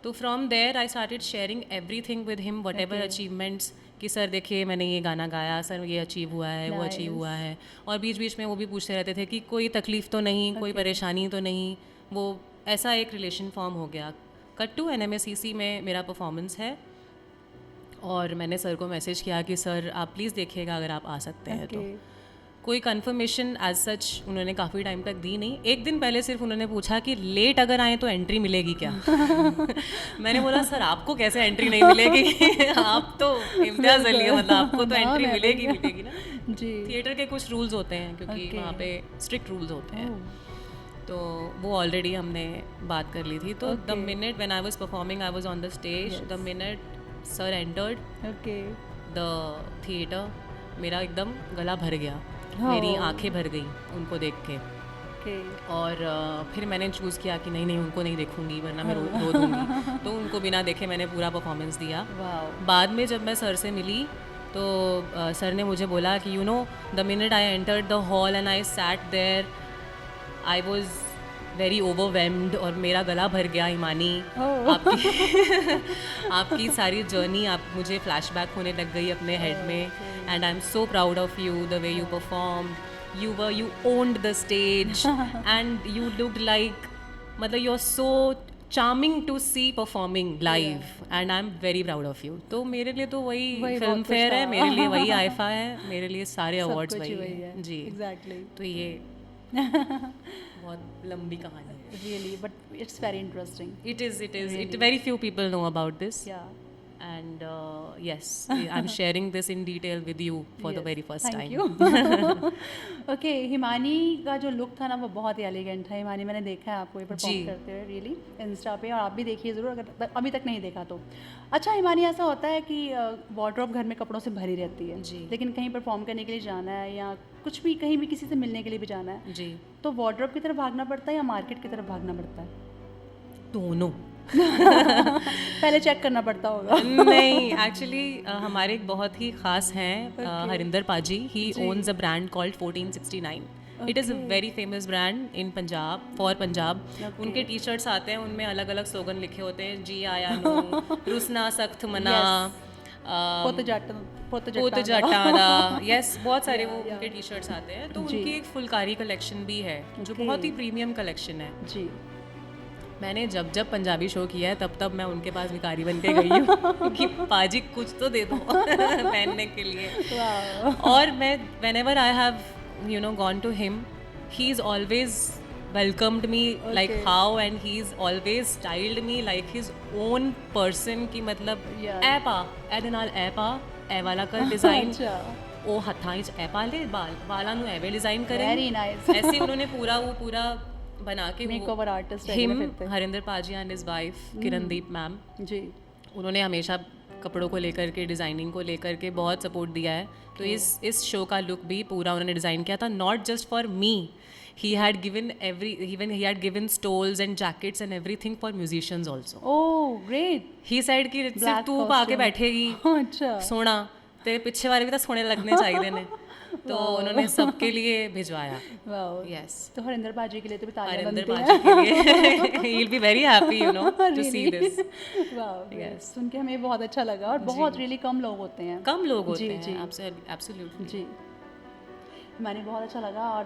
तो from there I started sharing everything with him, whatever achievements, कि सर देखिए मैंने ये गाना गाया, सर ये अचीव हुआ है, वो अचीव हुआ है। और बीच बीच में वो भी पूछते रहते थे कि कोई तकलीफ़ तो नहीं, कोई परेशानी तो नहीं। वो ऐसा एक रिलेशन फॉर्म हो गया। कट टू NMSCC में मेरा परफॉर्मेंस है और मैंने सर को मैसेज किया कि सर आप प्लीज़ देखिएगा अगर आप आ सकते हैं तो। कोई कंफर्मेशन एज सच उन्होंने काफ़ी टाइम तक दी नहीं। एक दिन पहले सिर्फ उन्होंने पूछा कि लेट अगर आए तो एंट्री मिलेगी क्या। मैंने बोला सर आपको कैसे एंट्री नहीं मिलेगी आप तो इम्तियाज़ अली है, मतलब आपको तो एंट्री मिलेगी ना जी। थिएटर के कुछ रूल्स होते हैं क्योंकि वहाँ पे स्ट्रिक्ट रूल्स होते हैं, तो वो ऑलरेडी हमने बात कर ली थी। तो the minute when I was performing, I was on the stage, the minute sir entered the theatre, मेरा एकदम गला भर गया, मेरी आंखें भर गई उनको देख के। और फिर मैंने चूज़ किया कि नहीं उनको नहीं देखूंगी वरना मैं रो दूंगी। तो उनको बिना देखे मैंने पूरा परफॉर्मेंस दिया। बाद में जब मैं सर से मिली तो सर ने मुझे बोला कि you know the minute I entered the hall and I sat there, I was very overwhelmed और मेरा गला भर गया। हिमानी आपकी सारी जर्नी आप मुझे फ्लैशबैक होने लग गई अपने हेड में, and I am so proud of you, the way you perform, you owned the stage and you looked like, मतलब you are so charming to see performing live and I'm very proud of you। तो मेरे लिए तो वही film fair है, मेरे लिए वही आईफा है, मेरे लिए सारे अवार्ड्स वही है जी। एग्जैक्टली। तो ये बहुत लंबी कहानी है really, but it's very interesting. It is it very few people know about this, and yes, I'm sharing this in detail with you for the very first time. Thank you. Okay, Himani का जो look था ना वो बहुत ही elegant था। हिमानी मैंने देखा है आपको ये परफॉर्म करते हुए रियली इंस्टा पे, और आप भी देखिए ज़रूर अगर अभी तक नहीं देखा तो। अच्छा, हिमानी ऐसा होता है कि वार्डरोब घर में कपड़ों से भरी रहती है जी, लेकिन कहीं परफॉर्म करने के लिए जाना है या कुछ भी कहीं भी किसी से मिलने के लिए भी जाना है जी, तो वार्डरोब की तरफ भागना पड़ता है या मार्केट की तरफ भागना पड़ता है? दोनों। पहले चेक करना पड़ता होगा। नहीं, एक्चुअली हमारे एक बहुत ही खास हैं Harinder paaji, he owns a brand called 1469। It is a very famous brand in Punjab, for Punjab. उनके टी शर्ट्स आते हैं, उनमें अलग अलग स्लोगन लिखे होते हैं, जी आया नो, रुसना सख्त मना, पोत जटादा, यस, बहुत सारे वो उनके टी शर्ट्स आते हैं। तो उनकी एक फुलकारी कलेक्शन भी है जो बहुत ही प्रीमियम कलेक्शन है जी। मैंने जब पंजाबी शो किया है तब मैं उनके पास भिखारी बन के गई हूँ कि पाजी कुछ तो दे दो पहनने के लिए। और मैं whenever I have gone to him, he's always welcomed me like how, and he's always styled me like his own person। कि मतलब ऐ पा ऐ दे नाल ऐ पा ऐ वाला कर डिज़ाइन, ओ हत्थां च ऐ पा ले, बालां नूं ऐवे डिज़ाइन करें, वेरी नाइस। ऐसे उन्होंने पूरा बना के makeover artist Harinder paaji and his wife Kirandeep ma'am ji, उन्होंने हमेशा कपड़ों को लेकर के, डिज़ाइनिंग को लेकर के बहुत सपोर्ट दिया है। तो इस शो का लुक भी पूरा उन्होंने डिज़ाइन किया था, not just for me, he had given stoles and jackets and everything for musicians also। oh great। he said कि सिर्फ तू पा के बैठेगी अच्छा सोना, तेरे पीछे वाले भी तो सोने लगने चाहिए ने। तो उन्होंने सबके लिए भिजवाया। यस, तो हरिंदर पाजी के लिए तो तालियां हरिंदर पाजी के लिए he will be very happy to see this। yes, सुन के हमें बहुत अच्छा लगा, और बहुत रियली कम लोग होते हैं एब्सोल्युटली जी। हमारे बहुत अच्छा लगा, और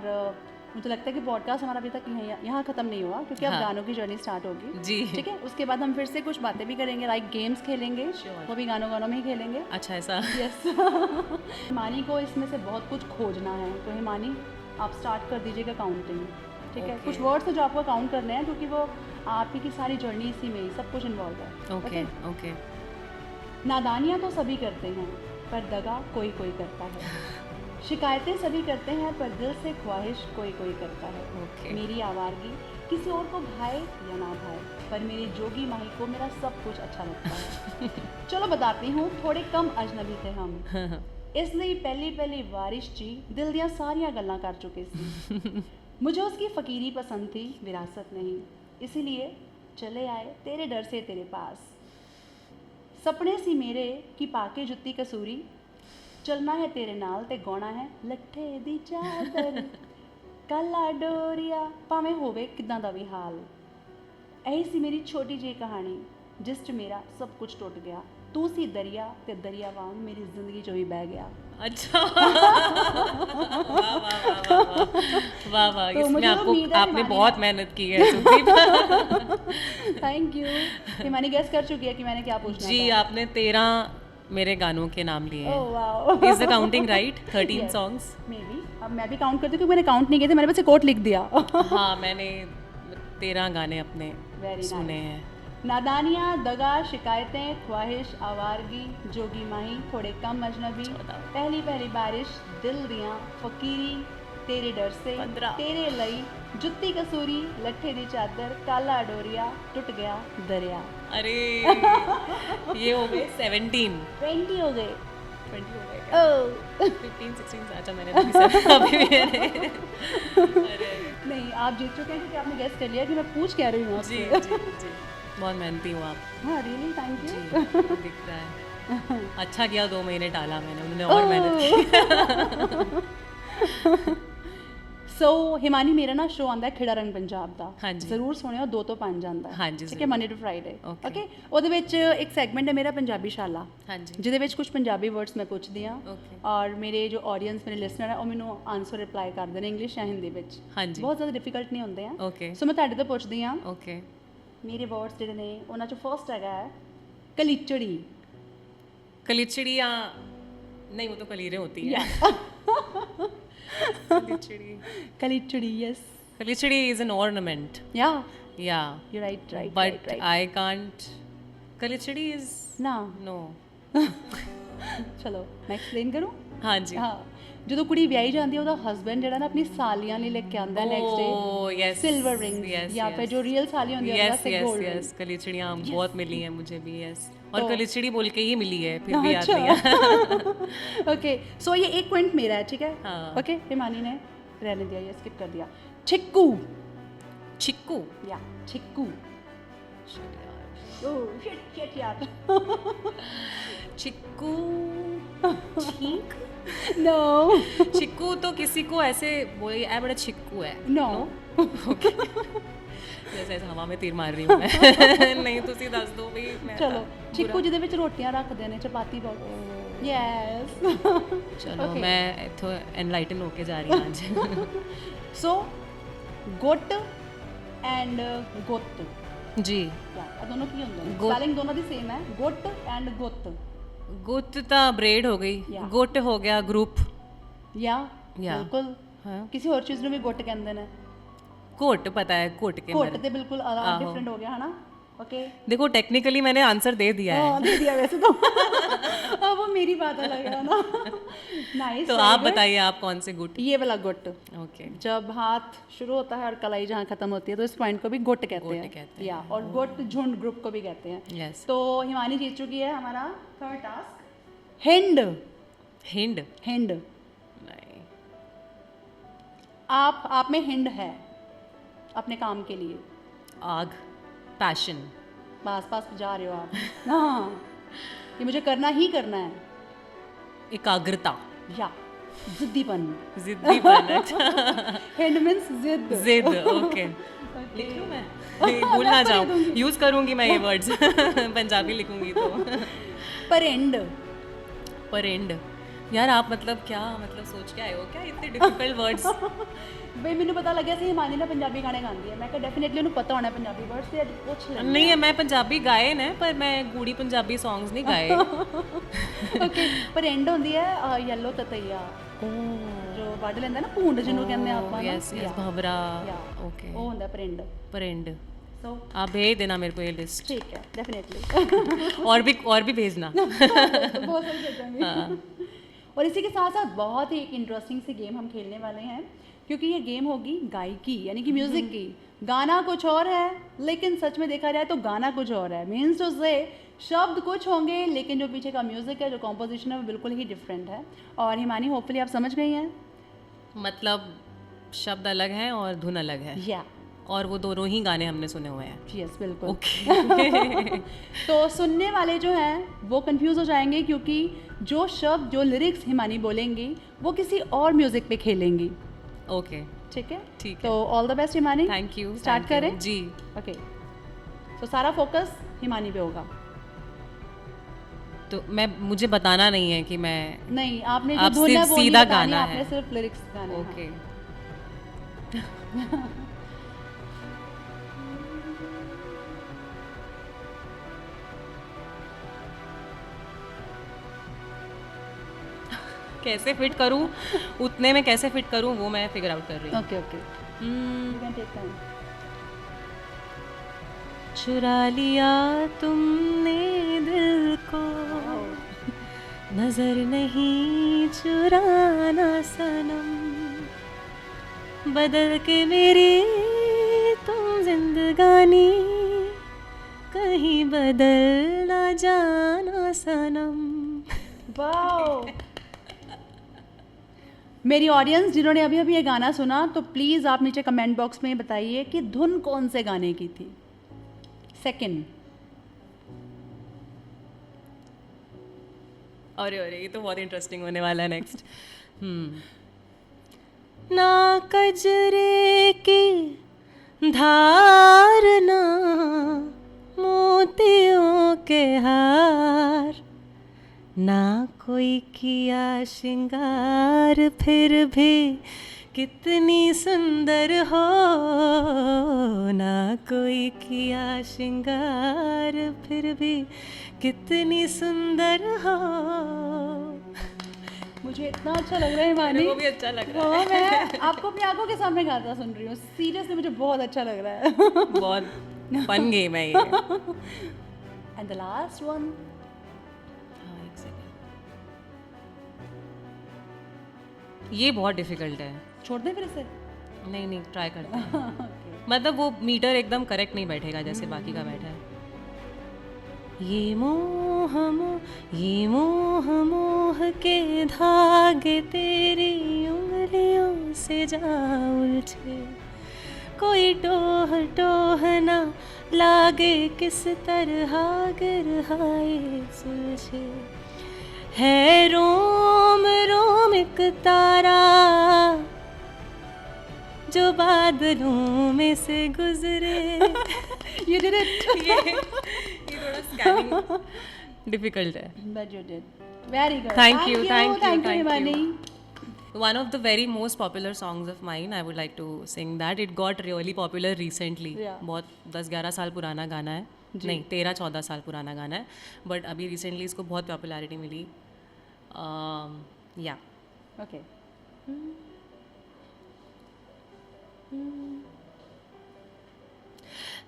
मुझे लगता है कि पॉडकास्ट हमारा अभी तक यहाँ ख़त्म नहीं हुआ, क्योंकि अब गानों की जर्नी स्टार्ट होगी जी। ठीक है, उसके बाद हम फिर से कुछ बातें भी करेंगे, लाइक गेम्स खेलेंगे, वो भी गानों में ही खेलेंगे। अच्छा, ऐसा? यस। हिमानी को इसमें से बहुत कुछ खोजना है, तो हिमानी आप स्टार्ट कर दीजिएगा काउंटिंग। ठीक है, कुछ वर्ड्स हैं जो आपको काउंट करने हैं, क्योंकि वो आप की सारी जर्नी इसी में ही सब कुछ इन्वॉल्व है। ओके। नादानियाँ तो सभी करते हैं पर दगा कोई करता है, शिकायतें सभी करते हैं पर दिल से ख्वाहिश कोई करता है, मेरी आवारगी किसी और को भाए या ना भाए, पर मेरी जोगी माही को मेरा सब कुछ अच्छा लगता है। चलो बताती हूँ, थोड़े कम अजनबी थे हम, इसलिए पहली पहली बारिश ची दिल दियाँ सारियाँ गल्लां कर चुके सी। मुझे उसकी फ़कीरी पसंद थी, विरासत नहीं, इसीलिए चले आए तेरे डर से तेरे पास। सपने सी मेरे कि पाके जुत्ती कसूरी, चलना है तेरे नाल ते गौना है लट्ठे दी चादर। काला डोरिया भावें होवे किदां दा भी हाल। यही सी मेरी छोटी जी कहानी जिस च मेरा सब कुछ टुट गया। तू सी दरिया ते दरिया वांग मेरी जिंदगी चो ही बह गया। अच्छा वाह वाह वाह वाह वाह वाह, तो इसमें मुझे आपको उम्मीद है आपने हिमानी बहुत मेहनत की है Sudeep. Thank you. Himani guess कर चुकी है कि मैंने क्या पूछना जी, था। आपने 13 मेरे गानों के नाम लिए हैं। Oh wow. Is the counting right? 13 Yes. Songs. May be अब मैं भी काउंट करती हूँ क्योंकि मैंने काउंट नहीं किए थे, मैंने बस एक कोट लिख दिया। हाँ, मैंने 13 गाने अपने Very सुने nice. हैं। नादानियाँ, दगा, शिकायतें, ख्वाहिश, आवारगी, जोगी माही, थोड़े कम अजनबी, पहली पहली बारिश, दिल दियाँ, फकीरी, तेरे डर से, 15 तेरे लई, जुत्ती कसूरी, लट्ठे दी चादर, काला डोरिया, टूट गया दरिया। अरे ये हो गए 17। 20 हो गए। 20 हो गए क्या? ओह 15 16। अच्छा, मैंने अभी से अभी भी मैंने अरे नहीं, आप जीत चुके हैं क्योंकि आपने गेस कर लिया कि मैं पूछ क्या रही हूँ जी आपसे। जी जी, बहुत मेहनती हूँ आप। हाँ रियली थैंक जी, यू। दिख रहा है। अच्छा किया 2 महीने टाला मैंने, उन्होंने और मेहनत की। सो हिमानी मेरा ना शो आंदा है खिड़ा रंग पंजाब ਦਾ। हाँ जी। ਜ਼ਰੂਰ ਸੁਣਿਓ 2 ਤੋਂ 5 ਆਂਦਾ। हाँ जी, ਠੀਕ ਹੈ, Monday to Friday. Okay. Okay, ਉਹਦੇ ਵਿੱਚ ਇੱਕ ਸੈਗਮੈਂਟ ਹੈ ਮੇਰਾ ਪੰਜਾਬੀ ਸ਼ਾਲਾ, हाँ जी, ਜਿਹਦੇ ਵਿੱਚ ਕੁਝ ਪੰਜਾਬੀ ਵਰਡਸ ਮੈਂ ਪੁੱਛਦੀ ਹਾਂ ओके। ਔਰ ਮੇਰੇ ਜੋ ਆਡੀਅנס ਮੇਰੇ ਲਿਸਨਰ ਹੈ ਉਹ ਮੈਨੂੰ ਆਨਸਰ ਰਿਪਲਾਈ ਕਰਦੇ ਨੇ ਇੰਗਲਿਸ਼ ਜਾਂ ਹਿੰਦੀ ਵਿੱਚ। हाँ जी, ਬਹੁਤ ਜ਼ਿਆਦਾ ਡਿਫਿਕਲਟ ਨਹੀਂ ਹੁੰਦੇ ਆ। ओके ਸੋ ਮੈਂ ਤੁਹਾਡੇ ਤੋਂ ਪੁੱਛਦੀ ਹਾਂ, ओके। ਮੇਰੇ ਵਰਡਸ ਜਿਹੜੇ ਨੇ ਉਹਨਾਂ ਚੋਂ ਫਰਸਟ ਹੈਗਾ ਹੈ ਕਲੀਚੜੀ। कलिचड़ियाँ नहीं, वो तो कलीरें होती हैं। कलिचड़ी कलीचड़ी यस कलिचड़ी is an ornament. या Yeah, you right right but right I can't. Kalichड़ी is ना no. ਚਲੋ ਮੈਂ ਐਕਸਪਲੇਨ ਕਰੂੰ। हाँ जी। ਹਾਂ, ਜਦੋਂ ਕੁੜੀ ਵਿਆਹੀ ਜਾਂਦੀ ਹੈ ਉਹਦਾ ਹਸਬੰਡ ਜਿਹੜਾ ਨਾ ਆਪਣੀ ਸਾਲੀਆਂ ਲਈ ਲੈ ਕੇ ਆਉਂਦਾ ਹੈ next day Oh yes. Silver ring Yes, या फिर yes. जो रियल साली होती है Yes, उससे yes, गोल्ड yes. कलिचड़ियाँ बहुत मिली हैं मुझे भी, yes. और तो- कलिचड़ी बोल के ही मिली है, फिर भी याद नहीं है। ओके सो ये एक पॉइंट मेरा है, ठीक है। हाँ। ओके हिमानी ने रहने दिया, ये स्किप कर दिया। छिक्कू चिक्कू। या छिक्कू। ओह शिट शिट यार। चिक्कू। ठीक। नो चिक्कू तो किसी को ऐसे बोले ऐ बड़ा चिक्कू है। नो जैसे ऐसे हवा में तीर मार रही हूँ मैं। नहीं तुसी दस दो भी मैं ਚਲੋ ਤਾਂ छिक्कू बुरा- ਜਿਹਦੇ ਵਿੱਚ ਰੋਟੀਆਂ ਰੱਖਦੇ ਨੇ ਚਪਾਤੀ ਬਹੁਤ। ਯੈਸ चलो Okay. मैं इथों एनलाइटन होके जा रही हूँ आज। ਸੋ ਗੁੱਟ ਐਂਡ ਗੁੱਤ जी। ਇਹ ਦੋਨੋਂ ਕੀ ਹੁੰਦੇ ਨੇ? ਗੁੱਤ- ਸਪੈਲਿੰਗ ਦੋਨੋਂ ਦੀ ਸੇਮ ਹੈ, ਗੁੱਟ ਐਂਡ ਗੁੱਤ। गुट ता ब्रेड हो गई। Yeah. गुट हो गया ग्रुप। या Yeah. ਬਿਲਕੁਲ हाँ। ਕਿਸੇ ਹੋਰ ਚੀਜ਼ ਨੂੰ ਵੀ ਗੁੱਟ ਕਹਿੰਦੇ ਨੇ। कोट पता है, कोट के ਗੁੱਟ मेरे। ਤੇ ਬਿਲਕੁਲ ਆਹੋ। ਡਿਫਰੈਂਟ ਹੋ ਗਿਆ, ਹਨਾ। ओके देखो टेक्निकली मैंने आंसर दे दिया है। हाँ दे दिया वैसे तो। अब वो मेरी बात अलग है ना। नाइस। तो आप बताइए आप कौन से गुट? ये वाला गुट, ओके। जब हाथ शुरू होता है और कलाई जहाँ खत्म होती है तो इस पॉइंट को भी गुट कहते गुट हैं। कहते हैं। या और गुट झुंड ग्रुप को भी कहते हैं। यस। तो हिमानी जीत चुकी है हमारा third task. Hind. Hind. Hind नहीं। आप में हिंड है अपने काम के लिए। आग। पैशन। पास पास जा रहे हो आप। हाँ ये मुझे करना ही करना है। एकाग्रता। या जिद्दीपन। जिद्दीपन। हिंड मीन्स जिद। जिद। ओके। लिख लूं मैं? नहीं, भूल ना जाऊं। यूज करूंगी मैं ये वर्ड्स। पंजाबी लिखूंगी तो। परिंड। परिंड। यार आप मतलब क्या मतलब सोच के आए हो क्या इतने डिफिकल्ट वर्ड्स? ਬਈ ਮੈਨੂੰ ਪਤਾ ਲੱਗਿਆ ਸੀ ਹਿਮਾਨੀ ਨਾ ਪੰਜਾਬੀ ਗਾਣੇ ਗਾਉਂਦੀ ਹੈ, ਮੈਂ ਕਿਹਾ ਡੈਫੀਨਿਟਲੀ ਉਹਨੂੰ ਪਤਾ ਹੋਣਾ ਪੰਜਾਬੀ ਵਰਡਸ ਤੇ ਅੱਜ ਪੁੱਛ ਲੈਂਦੇ नहीं है, मैं पंजाबी गाए हैं पर मैं गूढ़ी पंजाबी सॉन्ग्स नहीं गाए। ਓਕੇ ਪਰ ਐਂਡ ਹੁੰਦੀ ਹੈ ਯੈਲੋ ਤਤਈਆ ਜੋ ਵੱਢ ਲੈਂਦਾ ਨਾ ਭੂੰਡ ਜਿਹਨੂੰ ਕਹਿੰਦੇ ਆ ਆਪਾਂ ਨਾ। यस यस भवरा। Yeah. ओके। ਉਹ ਹੁੰਦਾ ਪਰਿੰਡ। परिंड। ਸੋ आप भेज देना मेरे को ये लिस्ट। ਠੀਕ ਹੈ डेफिनेटली। और भी भेजना। ਬਹੁਤ ਸਾਰੀ ਭੇਜਾਂਗੇ। और इसी के साथ साथ बहुत ही एक इंटरेस्टिंग सी गेम हम खेलने वाले हैं, क्योंकि ये गेम होगी गायकी यानी कि म्यूज़िक की। गाना कुछ और है लेकिन सच में देखा जाए तो गाना कुछ और है। मीन्स टू से शब्द कुछ होंगे लेकिन जो पीछे का म्यूज़िक है, जो कॉम्पोजिशन है, वो बिल्कुल ही डिफरेंट है। और हिमानी होपफुली आप समझ गई हैं। मतलब शब्द अलग हैं और धुन अलग है, या और वो दोनों ही गाने हमने सुने हुए हैं। यस बिल्कुल। ओके। तो सुनने वाले जो हैं वो कंफ्यूज हो जाएंगे, क्योंकि जो शब्द, जो लिरिक्स हिमानी बोलेंगी वो किसी और म्यूजिक पे खेलेंगी। ओके, ठीक है, ठीक है। तो all the best Himani. Thank you. Start करें जी। ओके। तो सारा फोकस हिमानी पे होगा। तो मुझे बताना नहीं है कि मैं नहीं, आपने जो आप धुन है सिर्फ वो नहीं सीधा बतानी, गाना आपने है। सिर्फ लिरिक्स गाने हैं। ओके। कैसे फिट करूं, उतने में कैसे फिट करूं वो मैं फिगर आउट कर रही हूँ। Okay okay, you can take time. चुरा लिया तुमने दिल को, नजर नहीं चुराना सनम, बदल के मेरी तुम जिंदगानी, कहीं बदल ना जाना सनम। वाओ। मेरी ऑडियंस जिन्होंने अभी अभी ये गाना सुना, तो प्लीज़ आप नीचे कमेंट बॉक्स में बताइए कि धुन कौन से गाने की थी। सेकंड। अरे अरे, ये तो बहुत इंटरेस्टिंग होने वाला है। नेक्स्ट। ना कजरे की धारना, मोतियों के हार, ना कोई किया श्रृंगार, फिर भी कितनी सुंदर हो, ना कोई किया श्रृंगार, फिर भी कितनी सुंदर हो। मुझे इतना अच्छा लग रहा है हिमानी। मेरे को भी अच्छा लग रहा है। मैं आपको अपनी आंखों के सामने गाता सुन रही हूँ। सीरियसली मुझे बहुत अच्छा लग रहा है। बहुत फन गेम है ये। And the last one. हाँ, एक सेकंड। ये बहुत डिफिकल्ट है। छोड़ दें फिर इसे? नहीं नहीं, ट्राई करते हैं। मतलब वो मीटर एकदम करेक्ट नहीं बैठेगा जैसे बाकी का बैठा है। ये मोह मोह के धागे तेरी उंगलियों से जा उलझे, कोई टोह ना लागे, किस तरह गिरहाए सुलझे, है रोम रोम एक तारा, जो बादलों में से गुजरे। You did it. ये थोड़ा स्कैनिंग डिफिकल्ट है। But you did. Very good. Thank you, thank you, Thank you, thank Himani. One of the very most popular songs of mine, I would like to sing that. It got really popular recently. Yeah. बहुत 10-11 साल पुराना गाना है, नहीं 13-14 साल पुराना गाना है, बट अभी रिसेंटली इसको बहुत पॉपुलैरिटी मिली। या Okay.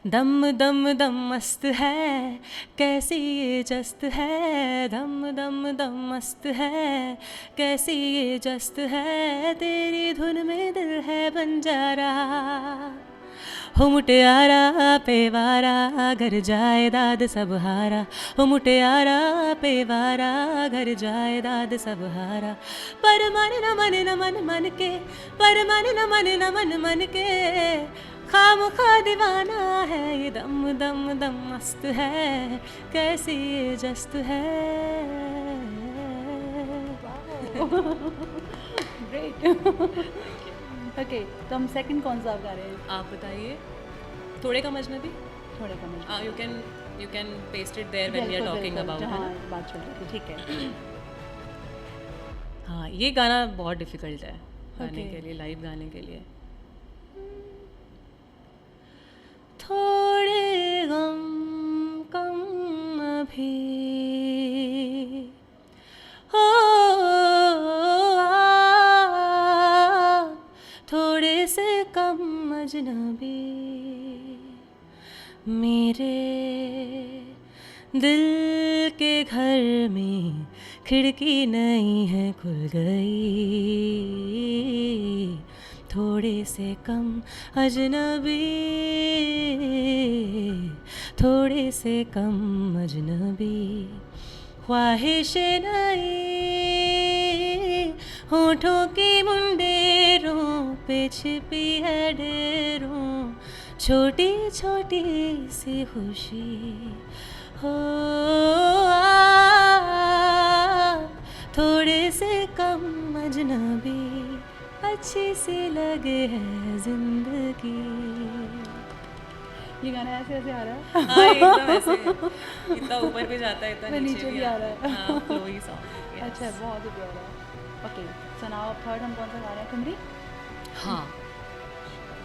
दम दम दम मस्त है, कैसी ये जस्त है, दम दम दम मस्त है, कैसी ये जस्त है, तेरी धुन में दिल है बंजारा, हो मुटियारा पेवारा, घर जायदाद सब हारा, हो मुटियारा पेवारा, घर जायदाद सब हारा, पर मन न मन न मन मन के, पर मन न मन न मन मन के, खामखा दीवाना है, ये दम दम दम मस्त है, कैसी ये जस्त है। Great. Okay, तो हम सेकंड कौन सा गा रहे हैं? आप बताइए। थोड़े कम अजनबी। थोड़े कम। You can paste it there when we are talking about. हाँ, बात चल रही थी, ठीक है। हाँ, ये गाना बहुत डिफिकल्ट है गाने Okay. के लिए, लाइव गाने के लिए। थोड़े गम कम अभी हो, थोड़े से कम अजनबी, मेरे दिल के घर में खिड़की नहीं है खुल गई, थोड़े से कम अजनबी, थोड़े से कम अजनबी, ख्वाहिश नहीं होठों की मुंडेरों पे छिपी है डेरों, छोटी छोटी सी खुशी हो आप, थोड़े से कम अजनबी, अच्छी सी लगे है जिंदगी। ये गाना ऐसे ऐसे आ रहा है। हाँ एकदम ऐसे, इतना ऊपर भी जाता है, इतना मैं नीचे भी आ रहा है। हाँ फ्लोई सॉन्ग। अच्छा, बहुत ही प्यारा। ओके, सो नाउ अब थर्ड हम कौन सा गा रहे हैं? ठुमरी। हाँ,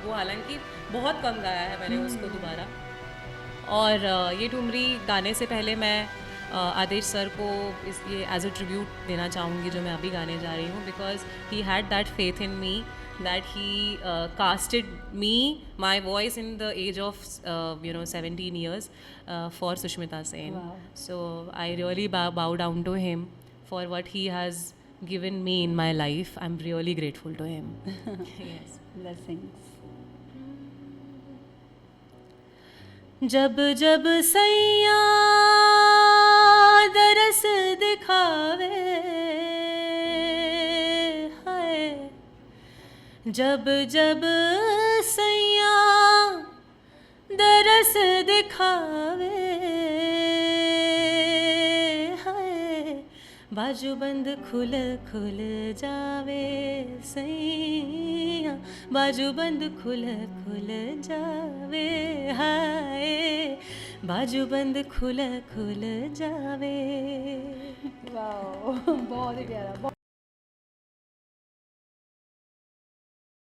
वो हालांकि बहुत कम गाया है मैंने उसको दोबारा। और ये ठुमरी गाने से पहले मैं आदेश सर को ये एज अ ट्रिब्यूट देना चाहूँगी जो मैं अभी गाने जा रही हूँ, because he had that faith in me that he casted me, my voice in the age of 17 years for Sushmita Sen. Wow. So I really bow down to him for what he has given me in my life. I'm really grateful to him. Yes. Blessings. जब जब सैया दरस दिखावे, जब जब सैया दरस दिखावे, हाय बाजू बंद खुल खुल जावे सैया, बाजू बंद खुल खुल जावे, हाय बाजू बंद खुल खुल जावे। वाओ, बहुत ही प्यारा।